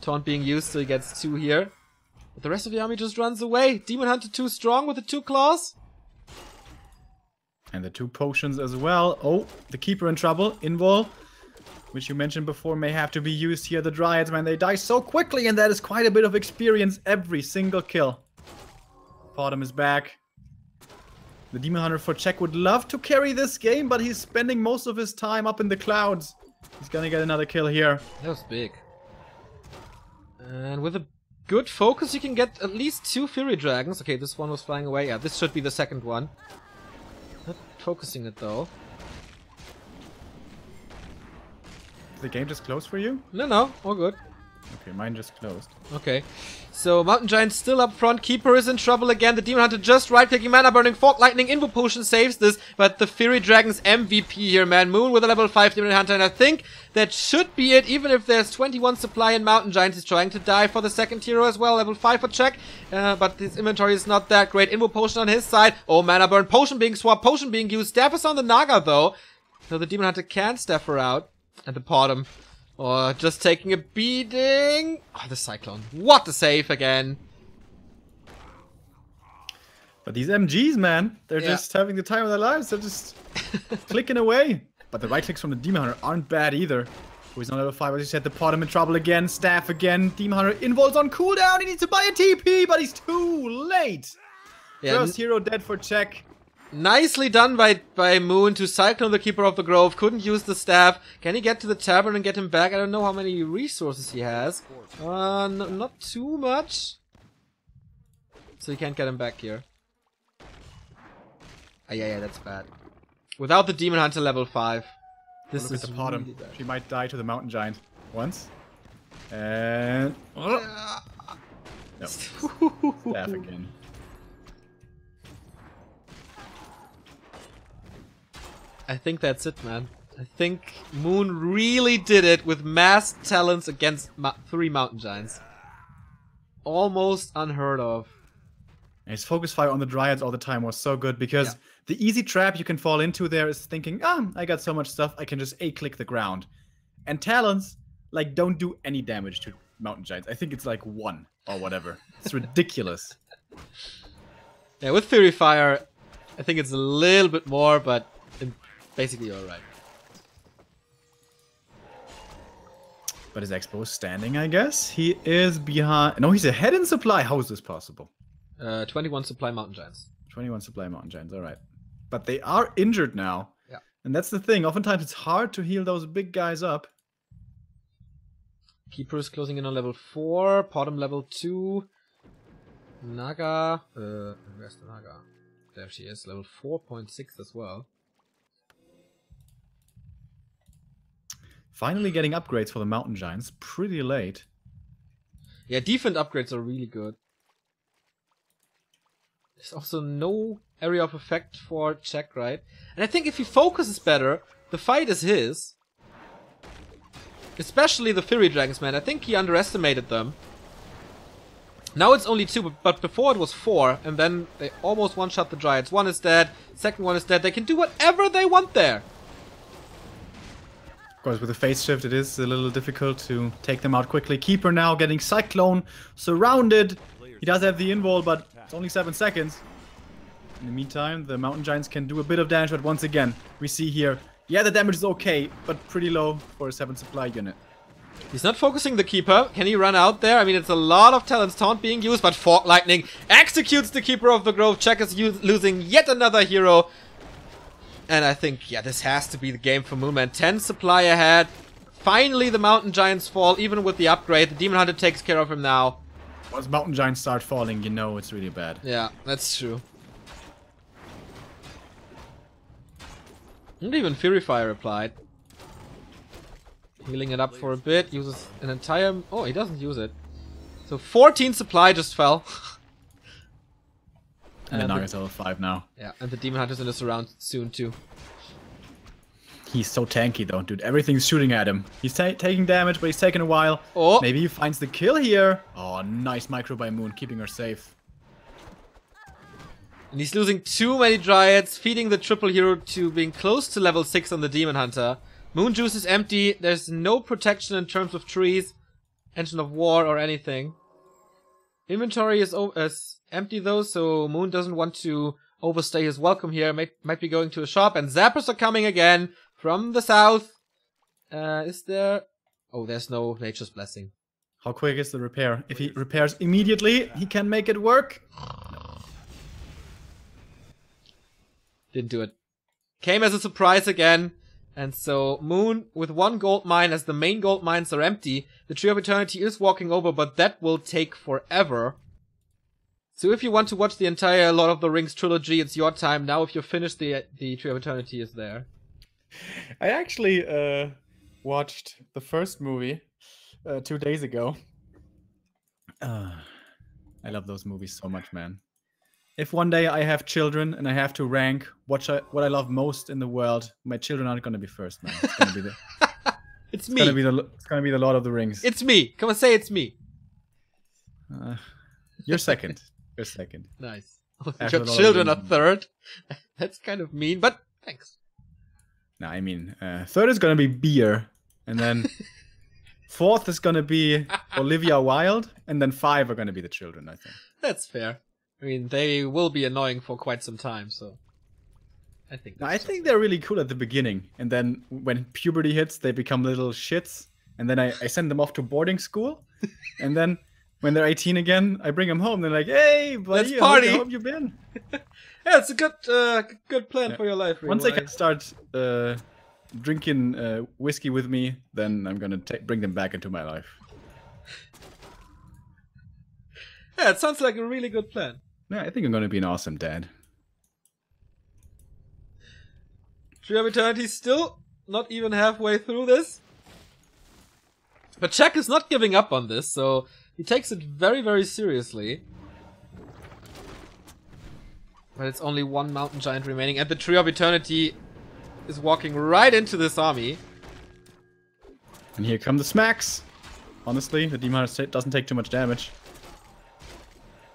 Taunt being used, so he gets 2 here. But the rest of the army just runs away. Demon Hunter too strong with the 2 claws. And the 2 potions as well. Oh, the Keeper in trouble. Invul, which you mentioned before, may have to be used here. The Dryads, man, they die so quickly, and that is quite a bit of experience every single kill. Podem is back. The Demon Hunter for Czech would love to carry this game, but he's spending most of his time up in the clouds. He's gonna get another kill here. That was big. And with a good focus, you can get at least 2 Fury Dragons. Okay, this one was flying away. Yeah, this should be the second one. Not focusing it though. Is the game just closed for you? No, all good. Okay, mine just closed. Okay. So, Mountain Giant still up front. Keeper is in trouble again. The Demon Hunter just right-clicking Mana Burning, Fork Lightning, Invo Potion saves this. But the Fury Dragon's MVP here, man. Moon with a level 5 Demon Hunter. And I think that should be it. Even if there's 21 supply in Mountain Giant, he's trying to die for the second hero as well. Level 5 for Check. But his inventory is not that great. Invo Potion on his side. Oh, Mana Burn. Potion being swapped. Potion being used. Staff is on the Naga, though. So the Demon Hunter can staff her out. And the Podem. Or just taking a beating. Oh, the Cyclone. What a save again. But these MGs, man, they're just having the time of their lives. They're just clicking away. But the right clicks from the Demon Hunter aren't bad either. Oh, he's on level 5, as you said. The Podem in trouble again. Staff again. Demon Hunter involves on cooldown. He needs to buy a TP, but he's too late. Yeah, First hero dead for Czech. Nicely done by Moon to cyclone the Keeper of the Grove. Couldn't use the staff. Can he get to the tavern and get him back? I don't know how many resources he has. Not too much. So you can't get him back here. Yeah, that's bad. Without the Demon Hunter level 5. This is the bottom. really bad. She might die to the Mountain Giant once. And... Oh. No. Staff again. I think that's it, man. I think Moon really did it with mass talents against 3 Mountain Giants. Almost unheard of. His focus fire on the Dryads all the time was so good because the easy trap you can fall into there is thinking, I got so much stuff, I can just A-click the ground. And talents, like, don't do any damage to Mountain Giants. I think it's like 1 or whatever. It's ridiculous. Yeah, with Fury Fire, I think it's a little bit more, but basically alright. But his Expo is standing, I guess. He is behind... No, he's ahead in supply. How is this possible? 21 supply Mountain Giants. 21 supply Mountain Giants, alright. But they are injured now. Yeah. And that's the thing. Oftentimes it's hard to heal those big guys up. Keeper is closing in on level 4. Potom level 2. Naga. Where's the Naga? There she is. Level 4.6 as well. Finally getting upgrades for the Mountain Giants. Pretty late. Yeah, defense upgrades are really good. There's also no area of effect for check, right? And I think if he focuses better, the fight is his. Especially the Fury Dragons, man. I think he underestimated them. Now it's only 2, but before it was 4, and then they almost one-shot the Dryads. 1 is dead, second one is dead. They can do whatever they want there. Of course, with the phase shift, it is a little difficult to take them out quickly. Keeper now getting Cyclone, surrounded. He does have the invul, but it's only 7 seconds. In the meantime, the Mountain Giants can do a bit of damage, but once again, we see here, yeah, the damage is okay, but pretty low for a 7 supply unit. He's not focusing the Keeper. Can he run out there? I mean, it's a lot of talents taunt being used, but Fork Lightning executes the Keeper of the Grove. Check is losing yet another hero. And I think, yeah, this has to be the game for Moonman. 10 supply ahead. Finally, the Mountain Giants fall, even with the upgrade. The Demon Hunter takes care of him now. Once Mountain Giants start falling, you know it's really bad. Yeah, that's true. And even Fury Fire applied. Healing it up for a bit. Uses an entire... Oh, he doesn't use it. So 14 supply just fell. And the Naga's level 5 now. Yeah, and the Demon Hunter's in this round soon too. He's so tanky though, dude. Everything's shooting at him. He's taking damage, but he's taking a while. Oh! Maybe he finds the kill here. Oh, nice micro by Moon, keeping her safe. And he's losing too many Dryads, feeding the triple hero to being close to level 6 on the Demon Hunter. Moon Juice is empty. There's no protection in terms of trees, Engine of War, or anything. Inventory is empty though, so Moon doesn't want to overstay his welcome here. Might be going to a shop, and Zappers are coming again from the south. Is there... Oh, there's no Nature's Blessing. How quick is the repair? If he repairs immediately, he can make it work. Didn't do it. Came as a surprise again. And so Moon with 1 gold mine, as the main gold mines are empty. The Tree of Eternity is walking over, but that will take forever. So if you want to watch the entire Lord of the Rings trilogy, it's your time. Now if you're finished, the Tree of Eternity is there. I actually watched the first movie 2 days ago. I love those movies so much, man. If one day I have children and I have to rank what I love most in the world, my children aren't gonna be first, man. It's gonna be the. It's me. It's gonna be the Lord of the Rings. It's me. Come on, say it's me. You're second. You're second. Nice. After Your children are third. That's kind of mean, but thanks. No, I mean, third is gonna be beer, and then fourth is gonna be Olivia Wilde, and then 5 are gonna be the children, I think. That's fair. I mean, they will be annoying for quite some time, so I think. I think they're really cool at the beginning, and then when puberty hits, they become little shits, and then I send them off to boarding school, and then when they're 18 again, I bring them home. They're like, "Hey, buddy, let's party. How have you been?" Yeah, it's a good plan for your life, Remo. Once they can start drinking whiskey with me, then I'm gonna bring them back into my life. Yeah, it sounds like a really good plan. Yeah, I think I'm gonna be an awesome dad. Tree of Eternity still not even halfway through this. But Czech is not giving up on this, so he takes it very, very seriously. But it's only one Mountain Giant remaining, and the Tree of Eternity is walking right into this army. And here come the smacks. Honestly, the Demon Hunter doesn't take too much damage.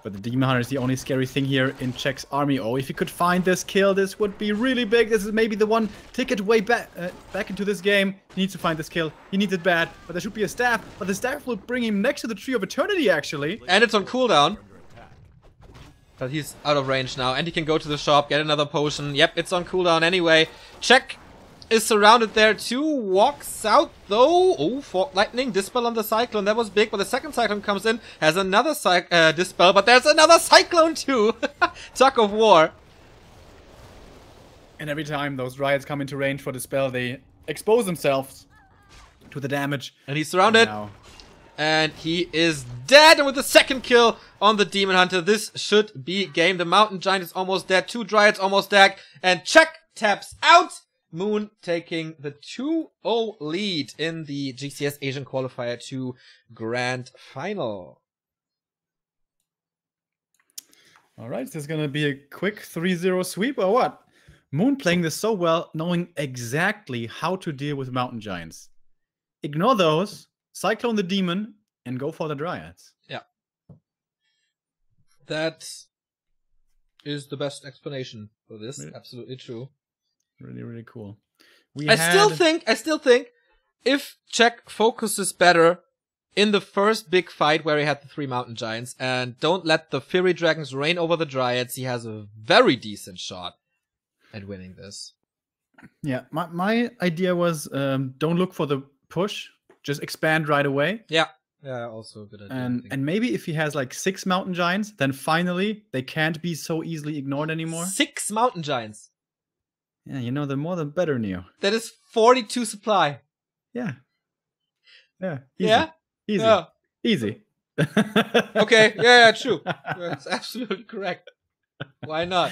But the Demon Hunter is the only scary thing here in Czech's army. Oh, if he could find this kill, this would be really big. This is maybe the one ticket way back into this game. He needs to find this kill. He needs it bad. But there should be a staff. But the staff will bring him next to the Tree of Eternity, actually. And it's on cooldown. But he's out of range now. And he can go to the shop, get another potion. Yep, it's on cooldown anyway. Czech is surrounded there too. Walks out though. Oh, Fork Lightning. Dispel on the Cyclone. That was big. But the second Cyclone comes in. Has another Dispel. But there's another Cyclone too. Tug of War. And every time those Riots come into range for Dispel, they expose themselves to the damage. And he's surrounded. And he is dead. And with the second kill on the Demon Hunter, this should be game. The Mountain Giant is almost dead. 2 Dryads almost dead. And Czech taps out. Moon taking the 2-0 lead in the GCS Asian Qualifier 2 Grand Final. Alright, this is gonna be a quick 3-0 sweep or what? Moon playing this so well, knowing exactly how to deal with Mountain Giants. Ignore those, Cyclone the Demon, and go for the Dryads. Yeah. That is the best explanation for this. Really? Absolutely true. Really, really cool. I still think if Czech focuses better in the first big fight where he had the 3 Mountain Giants and don't let the Fury Dragons reign over the Dryads, he has a very decent shot at winning this. Yeah, my idea was don't look for the push, just expand right away. Yeah. Yeah, also a good idea. And maybe if he has like 6 Mountain Giants, then finally they can't be so easily ignored anymore. 6 Mountain Giants? Yeah, you know, the more the better, Neo. That is 42 supply. Yeah. Yeah. Easy. Yeah? Easy. Yeah. Easy. Okay. Yeah, true. That's absolutely correct. Why not?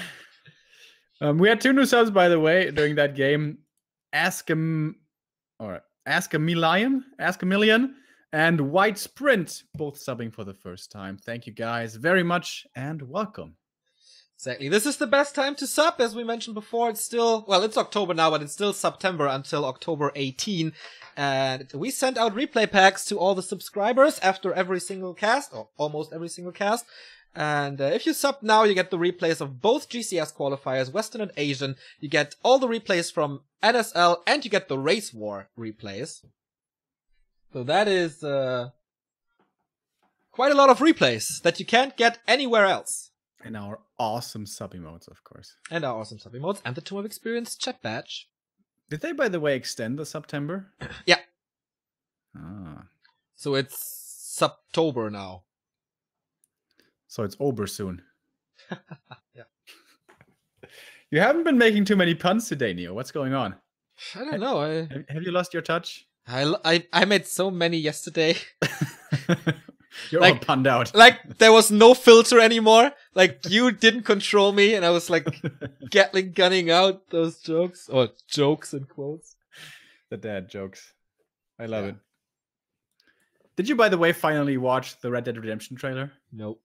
We had 2 new subs, by the way, during that game. Ask a Million, and White Sprint, both subbing for the first time. Thank you guys very much, and welcome. Exactly. This is the best time to sub, as we mentioned before. It's still, well, it's October now, but it's still September until October 18. And we send out replay packs to all the subscribers after every single cast, or almost every single cast. And if you sub now, you get the replays of both GCS qualifiers, Western and Asian. You get all the replays from NSL, and you get the Race War replays. So that is quite a lot of replays that you can't get anywhere else. And our awesome sub emotes, of course. And our awesome sub emotes, and the Tomb of Experience chat badge. Did they, by the way, extend the September? Yeah. Ah. So it's Septober now. So it's over soon. Yeah. You haven't been making too many puns today, Neo. What's going on? I don't know. Have you lost your touch? I made so many yesterday. You're all punned out. Like, there was no filter anymore. Like, you didn't control me, and I was like, Gatling gunning out those jokes. Or jokes in quotes. The dad jokes. I love it. Did you, by the way, finally watch the Red Dead Redemption trailer? Nope.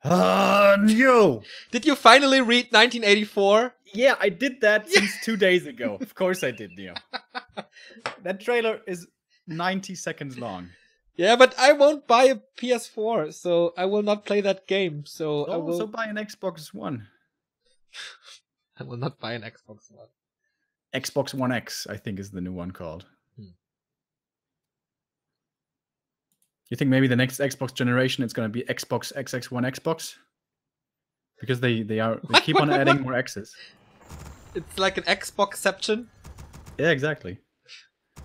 No! Did you finally read 1984? Yeah, I did that since 2 days ago. Of course I did, Neo. That trailer is 90 seconds long. Yeah, but I won't buy a PS4, so I will not play that game. So I will also buy an Xbox One. I will not buy an Xbox One. Xbox One X, I think, is the new one called. You think maybe the next Xbox generation it's going to be Xbox XX1 Xbox? Because they keep on adding more X's. It's like an Xboxception. Yeah, exactly.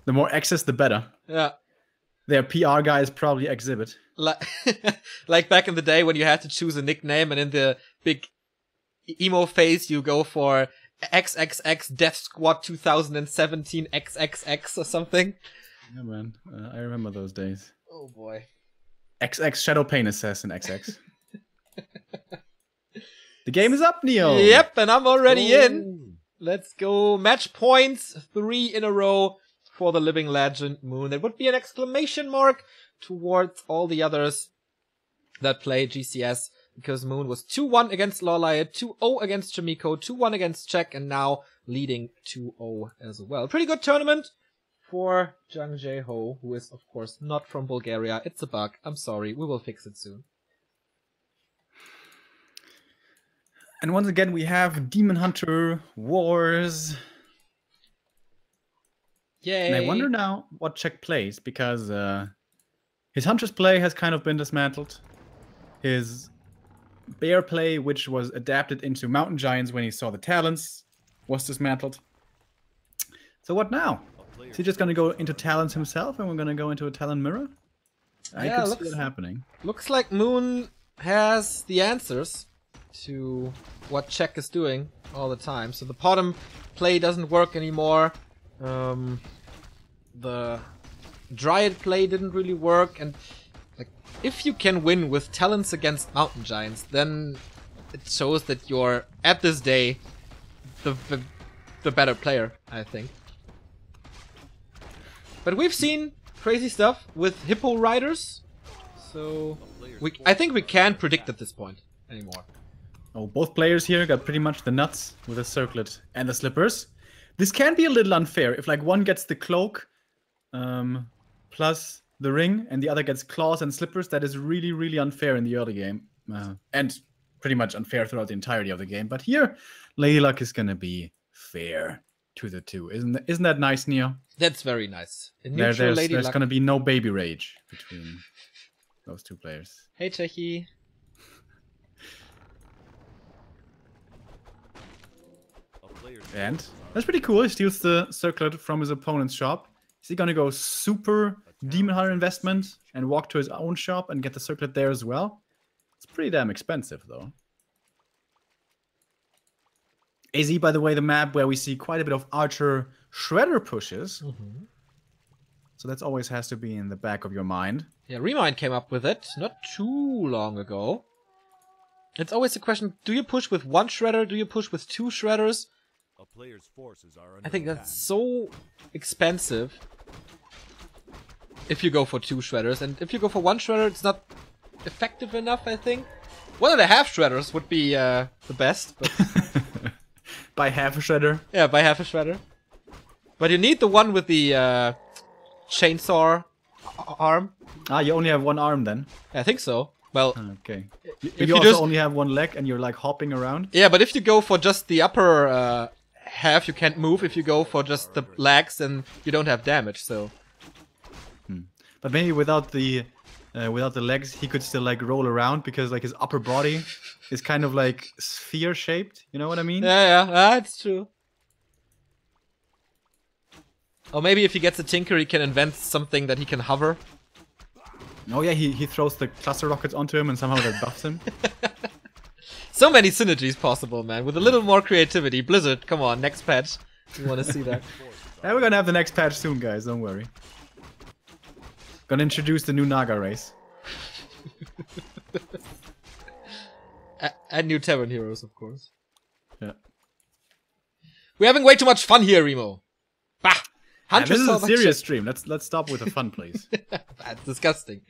The more X's, the better. Yeah. Their PR guys probably exhibit. Like back in the day when you had to choose a nickname, and in the big emo phase, you go for XXX Death Squad 2017 XXX or something. Yeah, man. I remember those days. Oh boy. XX Shadow Pain Assassin XX. The game is up, Neo. Yep, and I'm already in. Let's go. Match points, 3 in a row for the living legend Moon. There would be an exclamation mark towards all the others that play GCS, because Moon was 2-1 against Lawlier, 2-0 against Jamiko, 2-1 against Czech, and now leading 2-0 as well. Pretty good tournament for Jang Jae-ho, who is, of course, not from Bulgaria. It's a bug. I'm sorry. We will fix it soon. And once again, we have Demon Hunter Wars. Yay. And I wonder now what Czech plays, because his Huntress play has kind of been dismantled. His Bear play, which was adapted into Mountain Giants when he saw the talents, was dismantled. So what now? Is he just going to go into talents himself, and we're going to go into a talent mirror? I could see that happening. Looks like Moon has the answers to what Czech is doing all the time. So the bottom play doesn't work anymore. The Dryad play didn't really work, and like, if you can win with talents against Mountain Giants, then it shows that you're, at this day, the better player, I think. But we've seen crazy stuff with Hippo Riders, so I think we can't predict at this point anymore. Oh, both players here got pretty much the nuts with the circlet and the slippers. This can be a little unfair if like one gets the cloak plus the ring and the other gets claws and slippers. That is really, really unfair in the early game, and pretty much unfair throughout the entirety of the game. But here, Lady Luck is gonna be fair to the two. Isn't that nice, Neo? That's very nice. There's gonna be no baby rage between those two players. Hey, Chechi. And that's pretty cool. He steals the circlet from his opponent's shop. Is he gonna go super Demon Hunter investment and walk to his own shop and get the circlet there as well? It's pretty damn expensive, though. AZ, by the way, the map where we see quite a bit of Archer Shredder pushes. Mm-hmm. So that always has to be in the back of your mind. Yeah, Remind came up with it not too long ago. It's always a question, do you push with one Shredder? Do you push with two Shredders? A player's forces are under I think attack. that's so expensive if you go for two Shredders. And if you go for one Shredder, it's not effective enough, I think. 1.5 Shredders would be the best. But By half a Shredder? yeah, by half a Shredder. But you need the one with the chainsaw arm. Ah, you only have one arm then? I think so. Well, Okay. if You you also just only have one leg and you're like hopping around? yeah, but if you go for just the upper half, you can't move. If you go for just the legs, then you don't have damage. So But maybe without the legs, he could still like roll around because like his upper body is kind of like sphere shaped. You know what I mean? yeah, that's true. Or maybe if he gets a Tinker, he can invent something that he can hover. Oh yeah, he throws the cluster rockets onto him and somehow that buffs him. So many synergies possible, man. With a little more creativity. Blizzard, come on, next patch. We want to see that. Yeah, we're gonna have the next patch soon, guys. Don't worry. Gonna introduce the new Naga race. And new Tavern Heroes, of course. Yeah. We're having way too much fun here, Remo. Bah! This is a Hall by serious Czech. stream. Let's stop with the fun, please. That's disgusting.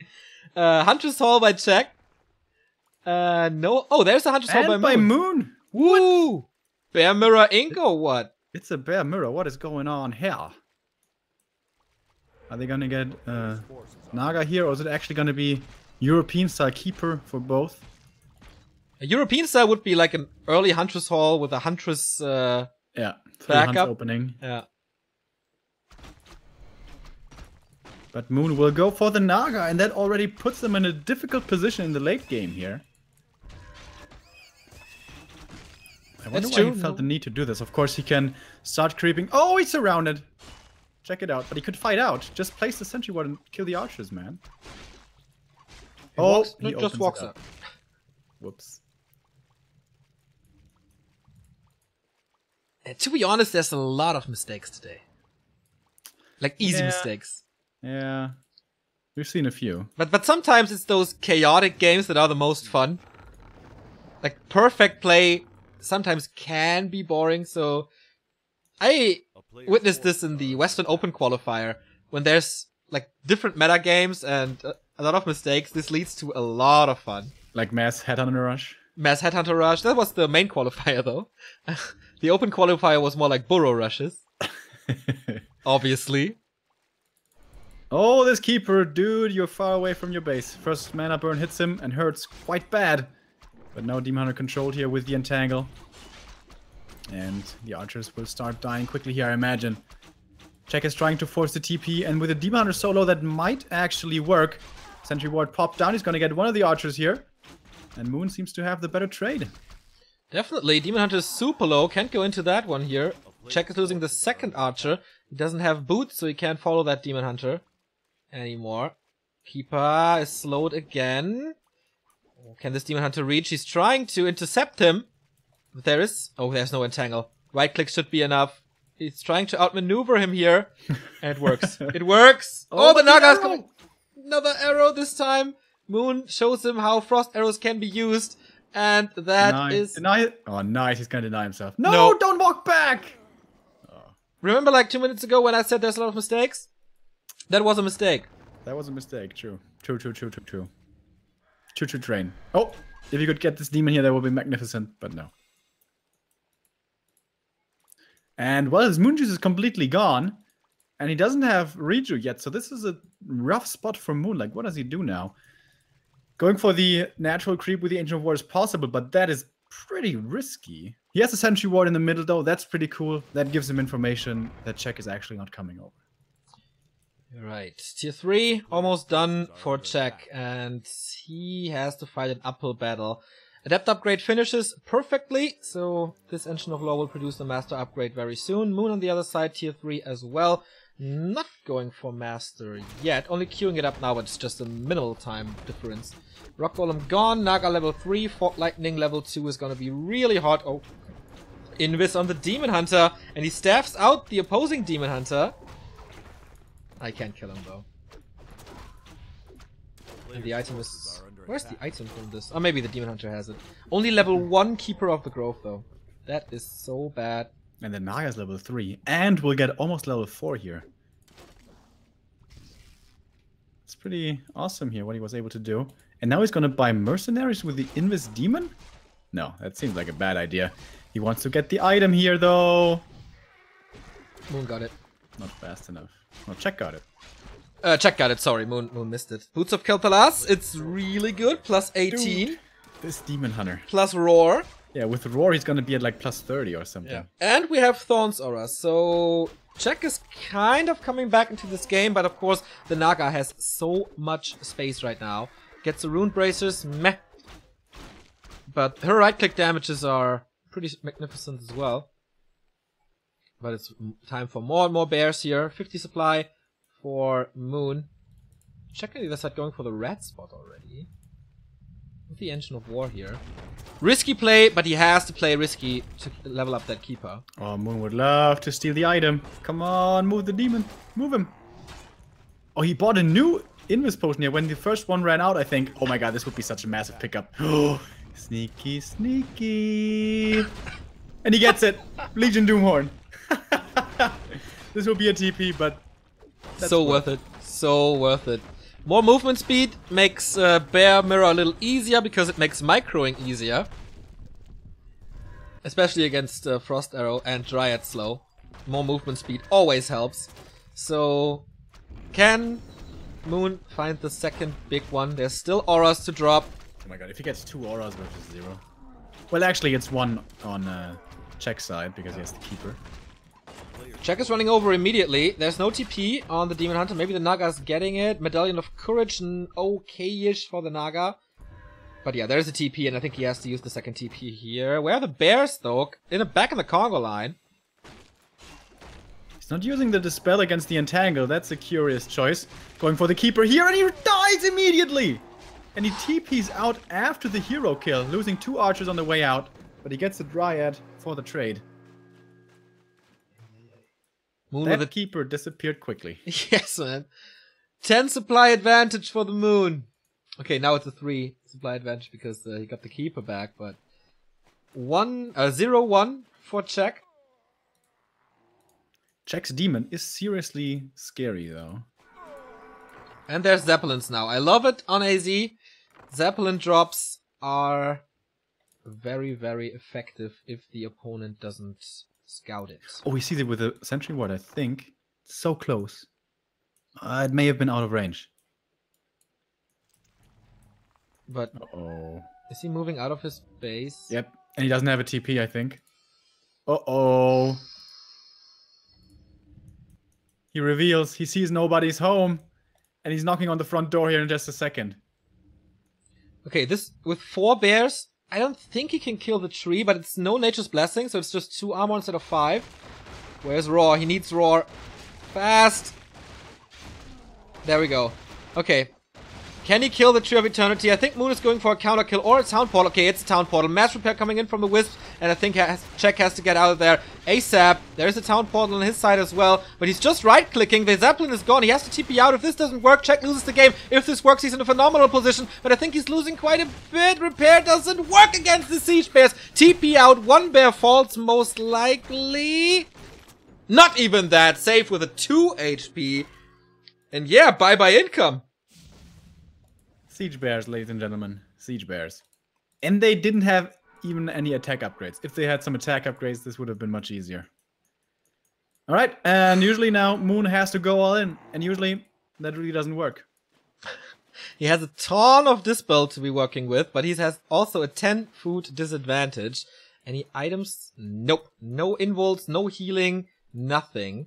Huntress Hall by Czech. No. Oh, there's a Huntress Hall And by by Moon. Moon. Woo! Bear Mirror Inc. or what? It's a bear mirror. What is going on here? Are they gonna get Naga here, or is it actually gonna be European style keeper for both? A European style would be like an early Huntress Hall with a Huntress. Yeah, three Backup. hunts opening. Yeah. But Moon will go for the Naga, and that already puts them in a difficult position in the late game here. I wonder That's why true. he felt the need to do this. Of course, he can start creeping. Oh, he's surrounded. Check it out. But he could fight out. Just place the sentry ward and kill the archers, man. He He just opens walks it up. Whoops. To be honest, there's a lot of mistakes today. Like easy mistakes. Yeah. We've seen a few. But sometimes it's those chaotic games that are the most fun. Like perfect play sometimes can be boring, so I witnessed this in the Western Open qualifier when there's like different meta games and a lot of mistakes. This leads to a lot of fun. Like Mass Headhunter Rush? Mass Headhunter Rush, that was the main qualifier though. The Open qualifier was more like burrow rushes. Obviously. Oh, this keeper, dude, you're far away from your base. First mana burn hits him and hurts quite bad. But now Demon Hunter controlled here with the entangle. And the archers will start dying quickly here, I imagine. Check is trying to force the TP, and with a Demon Hunter solo, that might actually work. Sentry Ward popped down, he's gonna get one of the archers here. And Moon seems to have the better trade. Definitely, Demon Hunter is super low, can't go into that one here. Check is losing the second archer. He doesn't have boots, so he can't follow that Demon Hunter anymore. Keeper is slowed again. Can this Demon Hunter reach? He's trying to intercept him. But there's no entangle. Right click should be enough. He's trying to outmaneuver him here. And it works. It works! Oh, the Naga's coming! Another arrow this time. Moon shows him how frost arrows can be used. And that is... Deny it? Oh, nice. He's gonna deny himself. No, don't walk back! Remember like 2 minutes ago when I said there's a lot of mistakes? That was a mistake. That was a mistake, true. True. Choo-choo train. Oh, if you could get this demon here, that would be magnificent, but no. And, well, his Moon Juice is completely gone. And he doesn't have Reju yet, so this is a rough spot for Moon. Like, what does he do now? Going for the natural creep with the Ancient of War is possible, but that is pretty risky. He has a Sentry Ward in the middle, though. That's pretty cool. That gives him information that Czech is actually not coming over. Right. Tier 3, almost done for Czech, and he has to fight an uphill battle. Adept upgrade finishes perfectly, so this Engine of Law will produce the Master upgrade very soon. Moon on the other side, Tier 3 as well. Not going for Master yet, only queuing it up now, but it's just a minimal time difference. Rock Golem gone, Naga level 3, Fog Lightning level 2 is gonna be really hot. Oh, Invis on the Demon Hunter, and he staffs out the opposing Demon Hunter. I can't kill him though. And the item is... Where's the item from this? Oh, maybe the Demon Hunter has it. Only level 1 Keeper of the Grove though. That is so bad. And the Naga's level 3. And we'll get almost level 4 here. It's pretty awesome here what he was able to do. And now he's gonna buy mercenaries with the Invis Demon? No, that seems like a bad idea. He wants to get the item here though. Moon got it. Not fast enough. Well, Czech got it. Czech got it, sorry, Moon missed it. Boots of Kel'Thalas, it's really good, plus 18. Dude, this Demon Hunter. Plus Roar. Yeah, with Roar he's gonna be at like plus 30 or something. Yeah. And we have Thorn's Aura, so Czech is kind of coming back into this game, but of course the Naga has so much space right now. Gets the Rune Bracers, meh. But her right-click damages are pretty magnificent as well. But it's time for more and more bears here. 50 supply for Moon. Check on the other side going for the red spot already. With the Engine of War here. Risky play, but he has to play risky to level up that Keeper. Oh, Moon would love to steal the item. Come on, move the demon. Move him. Oh, he bought a new Invis potion here when the first one ran out, I think. Oh my god, this would be such a massive pickup. Oh, sneaky, sneaky. And he gets it. Legion Doomhorn. This will be a TP, but... So worth it. So worth it. More movement speed makes Bear Mirror a little easier because it makes microing easier. Especially against Frost Arrow and Dryad Slow. More movement speed always helps. So, can Moon find the second big one? There's still auras to drop. Oh my god, if he gets 2 auras versus 0. Well, actually, it's 1 on Czech side because he has the Keeper. Czech is running over immediately. There's no TP on the Demon Hunter. Maybe the Naga's getting it. Medallion of Courage, okay-ish for the Naga. But yeah, there's a TP, and I think he has to use the second TP here. Where are the bears, though? Back in the Congo line. He's not using the Dispel against the Entangle. That's a curious choice. Going for the Keeper here, and he dies immediately! And he TP's out after the hero kill, losing 2 archers on the way out. But he gets the Dryad for the trade. Moon That with a keeper disappeared quickly. yes, man. 10 supply advantage for the Moon. Okay, now it's a 3 supply advantage because he got the keeper back, but 0-1 for Czech. Czech's demon is seriously scary, though. And there's Zeppelins now. I love it on AZ. Zeppelin drops are very, very effective if the opponent doesn't scout it. Oh, we see it with a sentry ward, I think. So close. It may have been out of range. But Uh-oh. is he moving out of his base? Yep. And he doesn't have a TP, I think. Uh-oh. He reveals he sees nobody's home. And he's knocking on the front door here in just a second. Okay, this with 4 bears, I don't think he can kill the tree, but it's no Nature's Blessing, so it's just 2 armor instead of 5. Where's Roar? He needs Roar. Fast! There we go. Okay. Can he kill the Tree of Eternity? I think Moon is going for a counter kill or a Town Portal. Okay, it's a Town Portal. Mass Repair coming in from the Wisp, and I think Czech has to get out of there ASAP. There's a Town Portal on his side as well, but he's just right-clicking. The Zeppelin is gone. He has to TP out. If this doesn't work, Czech loses the game. If this works, he's in a phenomenal position, but I think he's losing quite a bit. Repair doesn't work against the Siege Bears. TP out. 1 bear falls, most likely. Not even that. Safe with a 2 HP. And yeah, bye-bye income. Siege Bears, ladies and gentlemen. Siege Bears. And they didn't have even any attack upgrades. If they had some attack upgrades, this would have been much easier. Alright, and usually now Moon has to go all in. And usually that really doesn't work. He has a ton of Dispel to be working with, but he has also a 10 food disadvantage. Any items? Nope. No invulns, no healing, nothing.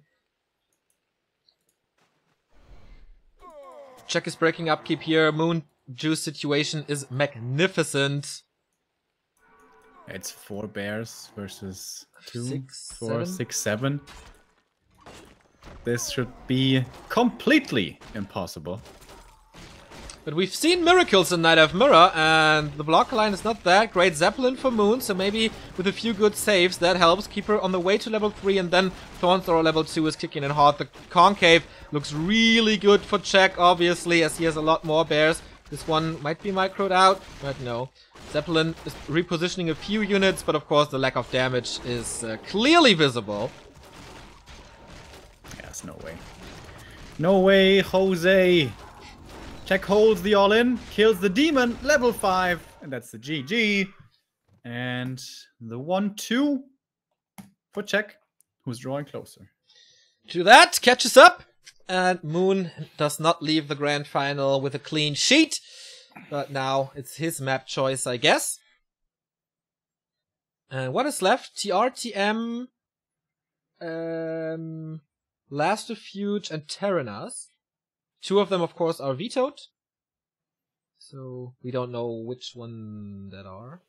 Czech is breaking upkeep here. Moon juice situation is magnificent. It's 4 bears versus 2, 6, 4, 7. 6, 7. This should be completely impossible. But we've seen miracles in Night of Mirror, and the block line is not that great. Zeppelin for Moon, so maybe with a few good saves that helps. Keeper on the way to level 3, and then Thornthrower level 2 is kicking in hard. The Concave looks really good for Czech, obviously, as he has a lot more bears. This one might be microed out, but no. Zeppelin is repositioning a few units, but of course the lack of damage is clearly visible. Yes, no way. No way, Jose! Czech holds the all-in, kills the demon, level 5, and that's the GG. And the 1-2 for Czech, who's drawing closer. To that, catches up, and Moon does not leave the grand final with a clean sheet. But now it's his map choice, I guess. And what is left? TR, TM, Last Refuge, and Terranas. 2 of them, of course, are vetoed. So we don't know which one that are.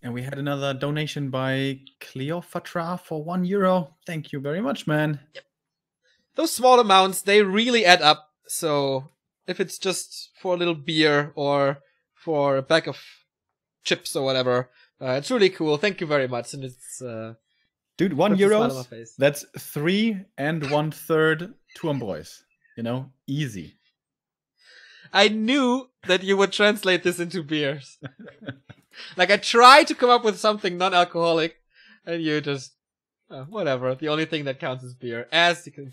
And we had another donation by Cleopatra for €1. Thank you very much, man. Yep. Those small amounts, they really add up. So if it's just for a little beer or for a bag of chips or whatever, it's really cool. Thank you very much. And it's dude, €1. That's 3 1/3 Turm Boys. You know, easy. I knew that you would translate this into beers. Like, I tried to come up with something non-alcoholic, and you just whatever. The only thing that counts is beer, as you can,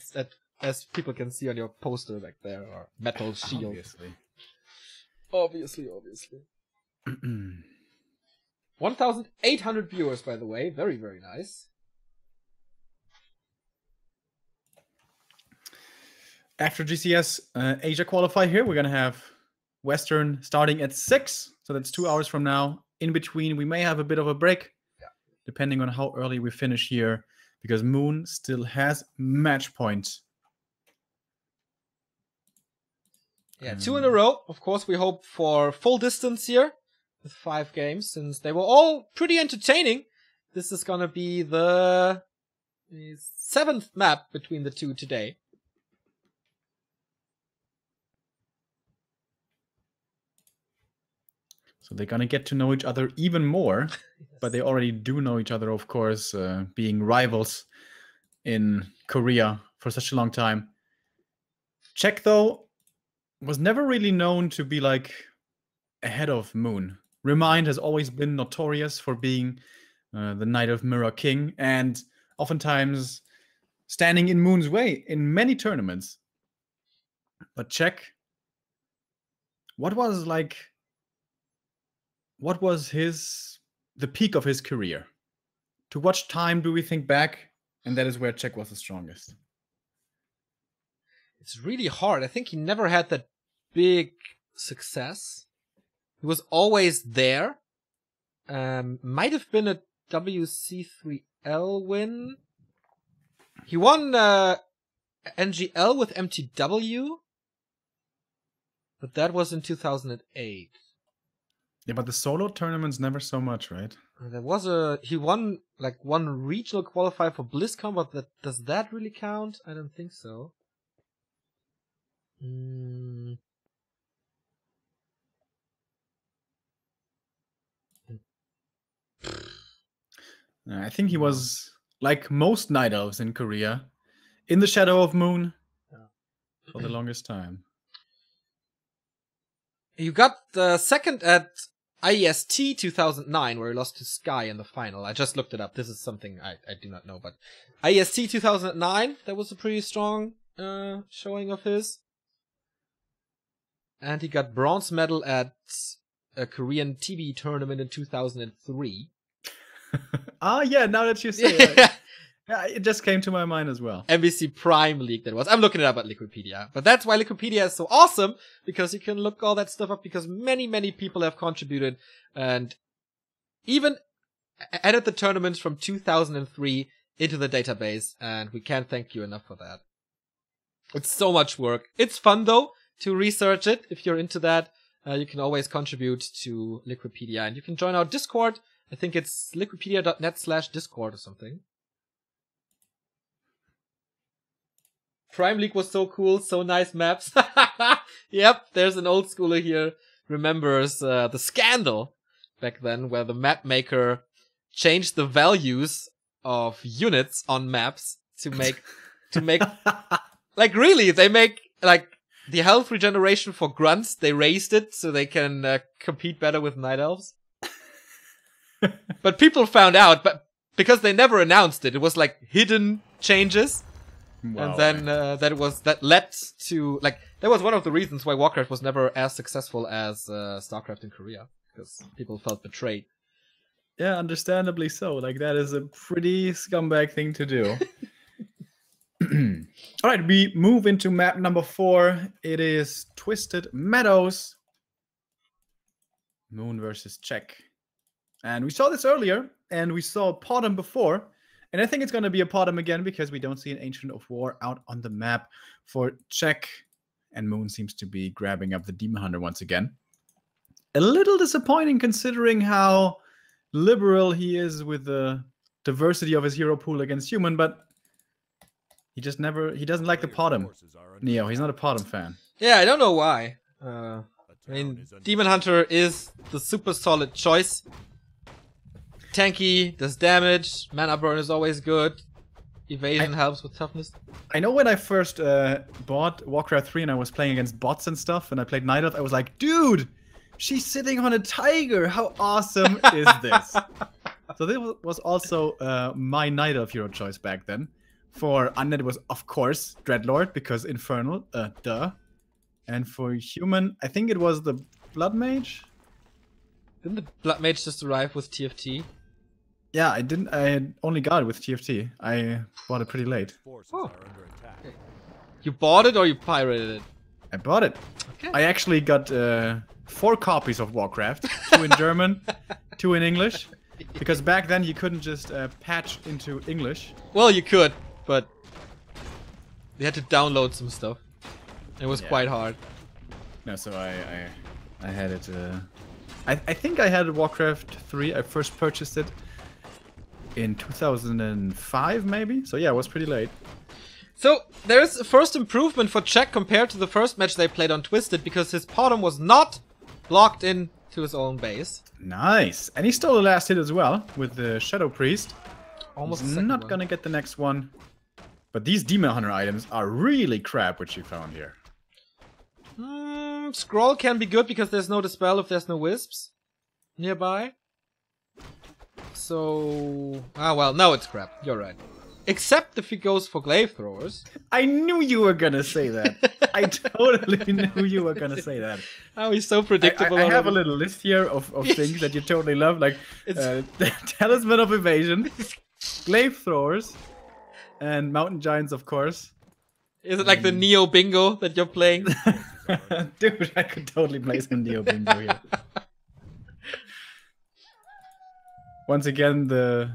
as people can see on your poster back there, or metal shield. Obviously. 1,800 viewers, by the way. Very, very nice. After GCS Asia Qualifier here, we're going to have Western starting at 6. So that's 2 hours from now. In between, we may have a bit of a break, depending on how early we finish here, because Moon still has match point. Yeah, 2 in a row. Of course, we hope for full distance here with 5 games, since they were all pretty entertaining. This is going to be the 7th map between the 2 today. So So they're gonna get to know each other even more. Yes. But they already do know each other, of course, being rivals in Korea for such a long time. Czech, though, was never really known to be like ahead of Moon. Remind has always been notorious for being the Knight of Mirror King, and oftentimes standing in Moon's way in many tournaments. But Czech, what was the peak of his career? To what time do we think back? And that is where Czech was the strongest. It's really hard. I think he never had that big success. He was always there. Might have been a WC3L win. He won NGL with MTW. But that was in 2008. Yeah, but the solo tournaments never so much, right? He won like one regional qualifier for BlizzCon, but does that really count? I don't think so. I think he was, like most Night Elves in Korea, in the shadow of Moon for the longest time. You got the second at IEST 2009, where he lost to Sky in the final. I just looked it up. This is something I do not know, but IEST 2009, that was a pretty strong showing of his. And he got bronze medal at a Korean TV tournament in 2003. Yeah, now that you say it. Yeah, it just came to my mind as well. MVC Prime League that was. I'm looking it up at Liquipedia. But that's why Liquipedia is so awesome, because you can look all that stuff up, because many, many people have contributed and even added the tournaments from 2003 into the database, and we can't thank you enough for that. It's so much work. It's fun, though, to research it. If you're into that, you can always contribute to Liquipedia, and you can join our Discord. I think it's liquipedia.net/Discord or something. Prime League was so cool, so nice maps. Yep, there's an old schooler here, remembers the scandal back then, where the map maker changed the values of units on maps to make like really, they make like the health regeneration for grunts, they raised it so they can compete better with Night Elves. But people found out, but because they never announced it, it was like hidden changes. Wow. And then that led to, like, that was one of the reasons why Warcraft was never as successful as StarCraft in Korea, because people felt betrayed. Yeah, understandably so. Like, that is a pretty scumbag thing to do. All right, we move into map number 4. It is Twisted Meadows. Moon versus Czech. And we saw this earlier, and we saw Potom before. And I think it's going to be a Potom again, because we don't see an Ancient of War out on the map for Czech. And Moon seems to be grabbing up the Demon Hunter once again. A little disappointing, considering how liberal he is with the diversity of his hero pool against human, but he doesn't like the Potom. Neo, he's not a Potom fan. Yeah, I don't know why. I mean, Demon Hunter is the super solid choice. Tanky, does damage, mana burn is always good, evasion helps with toughness. I know when I first bought Warcraft 3 and I was playing against bots and stuff, and I played Night Elf, I was like, dude, she's sitting on a tiger, how awesome is this? So this was also my Night Elf hero choice back then. For Undead it was, of course, Dreadlord, because Infernal, duh. And for human, I think it was the Blood Mage? Didn't the Blood Mage just arrive with TFT? Yeah, I only got it with TFT. I bought it pretty late. Oh. Okay. You bought it or you pirated it? I bought it. Okay. I actually got 4 copies of Warcraft. 2 in German, 2 in English. Because back then you couldn't just patch into English. Well, you could, but you had to download some stuff. It was quite hard. No, so I had it. I think I had Warcraft 3. I first purchased it in 2005, maybe. So yeah, it was pretty late. So there's a first improvement for Czech compared to the first match they played on Twisted, because his Potom was not locked in to his own base. Nice. And he stole the last hit as well with the Shadow Priest. Almost He's the second not one. gonna get the next one. But these Demon Hunter items are really crap, which you found here. Scroll can be good because there's no Dispel if there's no Wisps nearby. So... Ah, well, no, it's crap. You're right. Except if he goes for Glaive Throwers. I knew you were gonna say that. I totally knew you were gonna say that. Oh, he's so predictable. I have a little list here of things that you totally love, like Talisman of Evasion, Glaive Throwers, and Mountain Giants, of course. Is it like the Neo Bingo that you're playing? Dude, I could totally play some Neo Bingo here. Once again, the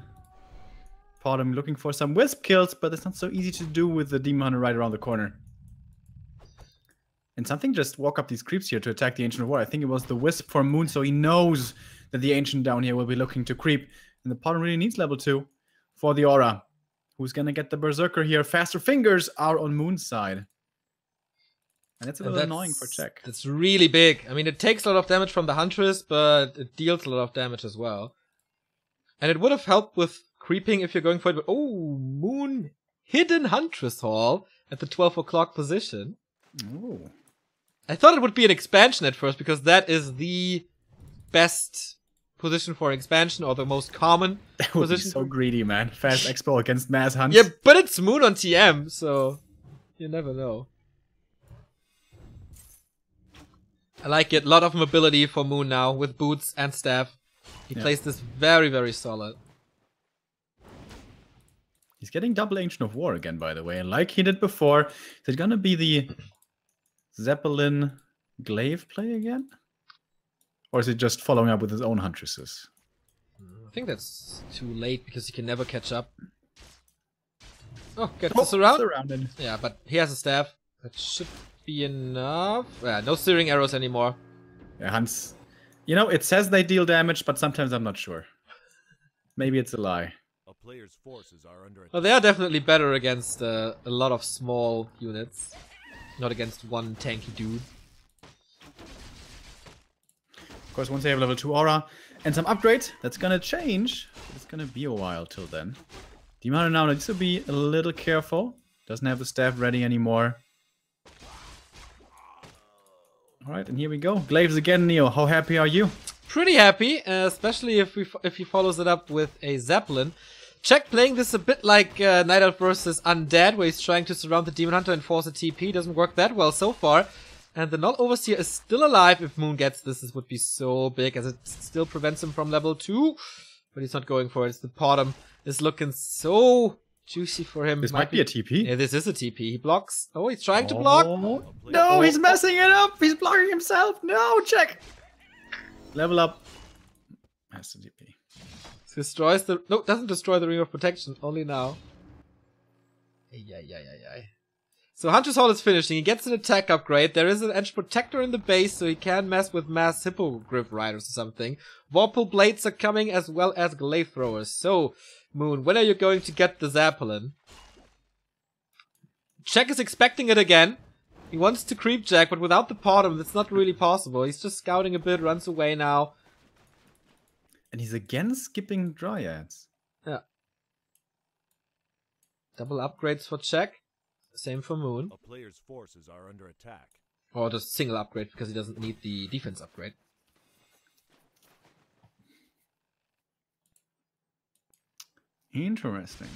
Bottom looking for some Wisp kills, but it's not so easy to do with the Demon Hunter right around the corner. And something just walk up these creeps here to attack the Ancient of War. I think it was the Wisp for Moon, so he knows that the Ancient down here will be looking to creep. And the Bottom really needs level 2 for the Aura. Who's gonna get the Berserker here? Faster Fingers are on Moon's side. And it's a little annoying for Check. It's really big. I mean, it takes a lot of damage from the Huntress, but it deals a lot of damage as well. And it would have helped with creeping if you're going for it. But oh, Moon hidden Huntress Hall at the 12 o'clock position. Oh. I thought it would be an expansion at first because that is the best position for expansion or the most common That would be position. so greedy, man. Fast Expo against Mass Hunts. Yeah, but it's Moon on TM, so you never know. I like it. A lot of mobility for Moon now with boots and staff. He plays this very, very solid. He's getting double Ancient of War again, by the way. And like he did before, is it gonna be the Zeppelin Glaive play again? Or is it just following up with his own Huntresses? I think that's too late because he can never catch up. Oh, gets the surround? Surrounded. Yeah, but he has a staff. That should be enough. Yeah, no searing arrows anymore. Yeah, Hunts. You know, it says they deal damage, but sometimes I'm not sure. Maybe it's a lie. A player's forces are under attack. Well, they are definitely better against a lot of small units. Not against one tanky dude. Of course, once they have level 2 Aura and some upgrades, that's gonna change. It's gonna be a while till then. Demon Hunter now needs to be a little careful. Doesn't have the staff ready anymore. Alright, and here we go. Glaives again, Neo. How happy are you? Pretty happy, especially if he follows it up with a Zeppelin. Check playing this a bit like Night Elf versus Undead, where he's trying to surround the Demon Hunter and force a TP. Doesn't work that well so far. And the Null Overseer is still alive. If Moon gets this, this would be so big, as it still prevents him from level 2. But he's not going for it. It's the bottom is looking so juicy for him. This might be a TP. Yeah, this is a TP. He blocks. Oh, he's trying to block. No, he's messing it up. He's blocking himself. No, Check. Level up. Has the TP. Destroys the... No, doesn't destroy the Ring of Protection. Only now. So Hunter's Hall is finishing. He gets an attack upgrade. There is an Edge Protector in the base, so he can mess with Mass Hippogriff Riders or something. Vorpal Blades are coming, as well as Glaive Throwers. So, Moon, when are you going to get the Zeppelin? Jack is expecting it again. He wants to creep Jack, but without the bottom, that's not really possible. He's just scouting a bit, runs away now. And he's again skipping Dryads. Yeah. Double upgrades for Jack. Same for Moon. A player's forces are under attack. Or just single upgrade because he doesn't need the defense upgrade. Interesting.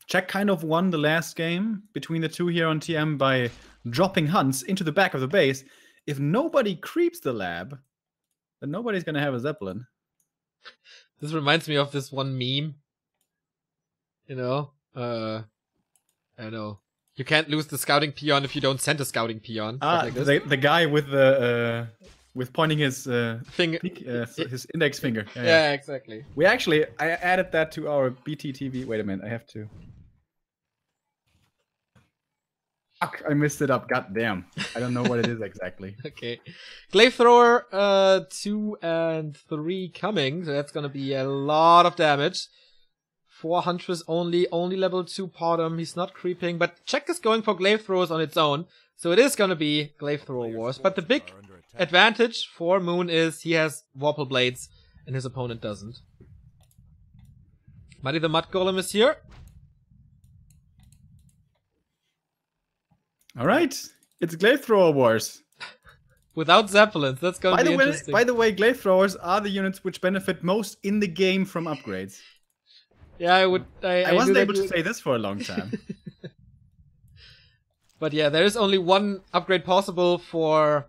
Jack kind of won the last game between the two here on TM by dropping Hunts into the back of the base. If nobody creeps the lab, then nobody's gonna have a Zeppelin. This reminds me of this one meme. You know? I don't know. You can't lose the scouting peon if you don't send a scouting peon. Like the guy with the with pointing his finger, his index finger. Yeah, exactly. I added that to our BTTV. Wait a minute, I have to. Fuck, I messed it up. God damn. I don't know what it is exactly. Okay. Glaive Thrower 2 and 3 coming, so that's gonna be a lot of damage 4 Huntress only level 2 Potom. He's not creeping, but Czech is going for Glaive Throwers on its own. So it is going to be Glaive Thrower Wars. But the big advantage for Moon is he has Vorpal Blades and his opponent doesn't. Muddy the Mud Golem is here. Alright, it's Glaive Thrower Wars. Without Zeppelins, that's going to be interesting. By the way, Glaive Throwers are the units which benefit most in the game from upgrades. Yeah, I wasn't able to say this for a long time. But yeah, there is only 1 upgrade possible for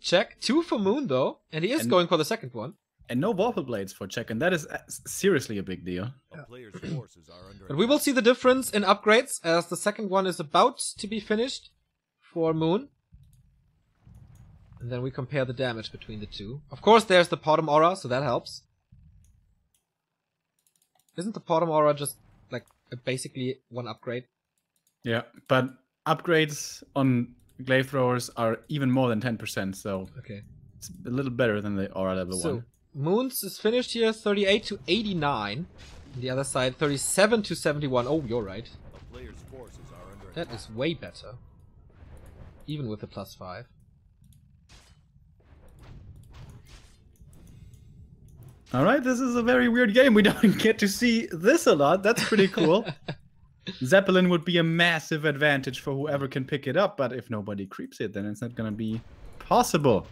Czech, 2 for Moon though, and he is going for the second one. And no Vorpal Blades for Czech, and that is seriously a big deal. But we will see the difference in upgrades as the second one is about to be finished for Moon. And then we compare the damage between the two. Of course, there's the Potom Aura, so that helps. Isn't the Potom Aura just like basically 1 upgrade? Yeah, but upgrades on Glaive Throwers are even more than 10%, so okay, it's a little better than the Aura level 1. Moon's is finished here, 38 to 89. On the other side, 37 to 71. Oh, you're right. That is way better. Even with the +5. Alright, this is a very weird game. We don't get to see this a lot. That's pretty cool. Zeppelin would be a massive advantage for whoever can pick it up, but if nobody creeps it, then it's not gonna be possible.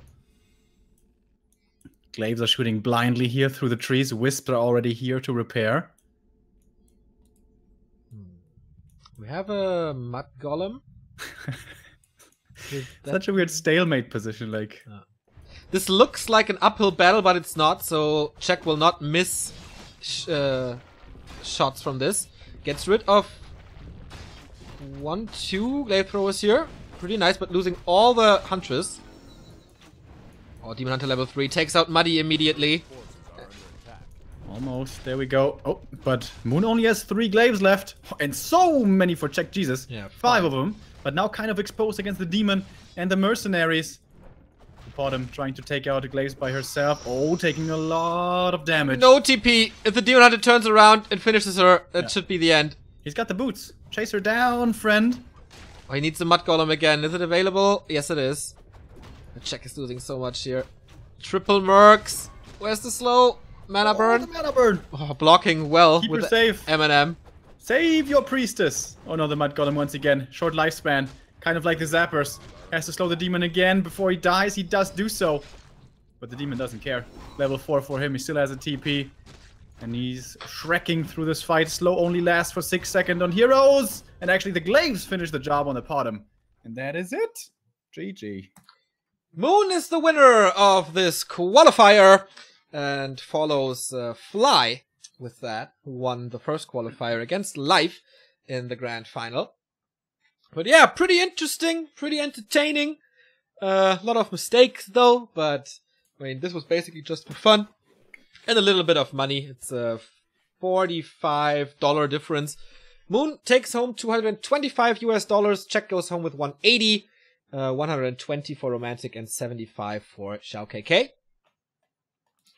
Glaives are shooting blindly here through the trees. Wisps are already here to repair. We have a Mud Golem. Such a weird stalemate position, like... This looks like an uphill battle, but it's not, so Czech will not miss shots from this. Gets rid of 1, 2 Glaive Throwers here. Pretty nice, but losing all the Huntress. Oh, Demon Hunter level 3 takes out Muddy immediately. Almost, there we go. Oh, but Moon only has 3 Glaives left. And so many for Czech, Jesus. Yeah, 5 of them. But now kind of exposed against the Demon and the Mercenaries. Bottom trying to take out the Glaives by herself. Oh, taking a lot of damage. No TP. If the Demon Hunter turns around and finishes her, that should be the end. He's got the boots. Chase her down, friend. Oh, he needs the Mud Golem again. Is it available? Yes, it is. The Czech is losing so much here. Triple Mercs. Where's the slow? Mana burn? The mana burn. Oh, blocking well Keep with her safe. M&M. Save your priestess. Oh no, the Mud Golem once again. Short lifespan. Kind of like the Zappers. Has to slow the demon again before he dies. He does do so. But the demon doesn't care. Level 4 for him. He still has a TP. And he's shrekking through this fight. Slow only lasts for 6 seconds on heroes. And actually the Glaives finish the job on the Potom. And that is it. GG. Moon is the winner of this qualifier. And follows Fly with that. Who won the first qualifier against Life in the grand final. But yeah, pretty interesting, pretty entertaining. A lot of mistakes though, but I mean, this was basically just for fun. And a little bit of money. It's a $45 difference. Moon takes home $225 US. Czech goes home with 180, 120 for Romantic and 75 for Xiao KK.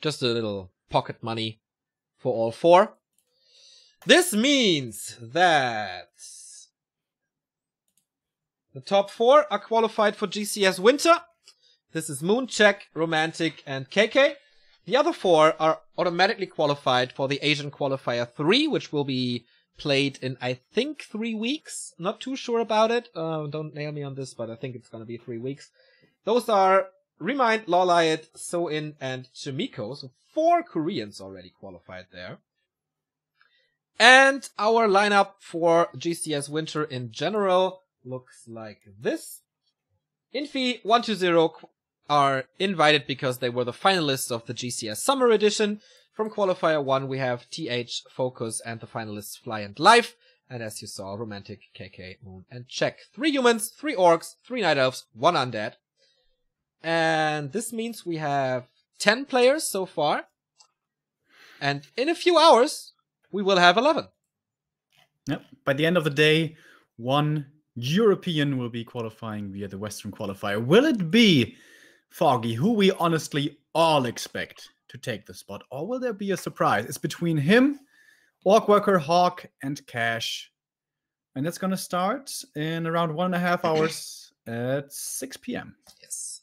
Just a little pocket money for all 4. This means that the top 4 are qualified for GCS Winter. This is Moon, Czech, Romantic, and KK. The other 4 are automatically qualified for the Asian Qualifier 3, which will be played in, I think, 3 weeks. Not too sure about it. Don't nail me on this, but I think it's gonna be 3 weeks. Those are Remind, Lawliot, So-In, and Chimiko. So 4 Koreans already qualified there. And our lineup for GCS Winter in general looks like this. Infi 120 are invited because they were the finalists of the GCS Summer Edition. From Qualifier 1 we have TH, Focus, and the finalists Fly and Life. And as you saw, Romantic, KK, Moon, and Czech. 3 humans, 3 orcs, 3 night elves, 1 undead. And this means we have 10 players so far. And in a few hours, we will have 11. Yep. By the end of the day, 1 European will be qualifying via the Western Qualifier. Will it be Foggy, who we honestly all expect to take the spot? Or will there be a surprise? It's between him Orc Worker, Hawk, and Cash. And that's gonna start in around 1.5 hours at 6 p.m. Yes.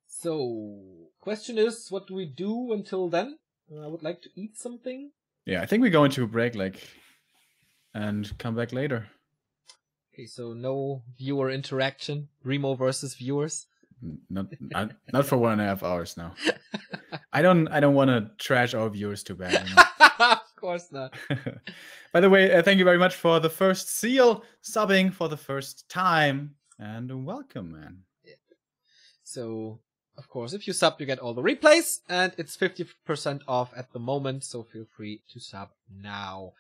So, question is, what do we do until then? I would like to eat something. Yeah, I think we go into a break, and come back later. Okay, so no viewer interaction. Remo versus viewers. Not for 1.5 hours now. I don't want to trash our viewers too bad. You know? Of course not. By the way, thank you very much for the first seal subbing for the first time, and welcome, man. Yeah. So, of course, if you sub, you get all the replays, and it's 50% off at the moment. So feel free to sub now.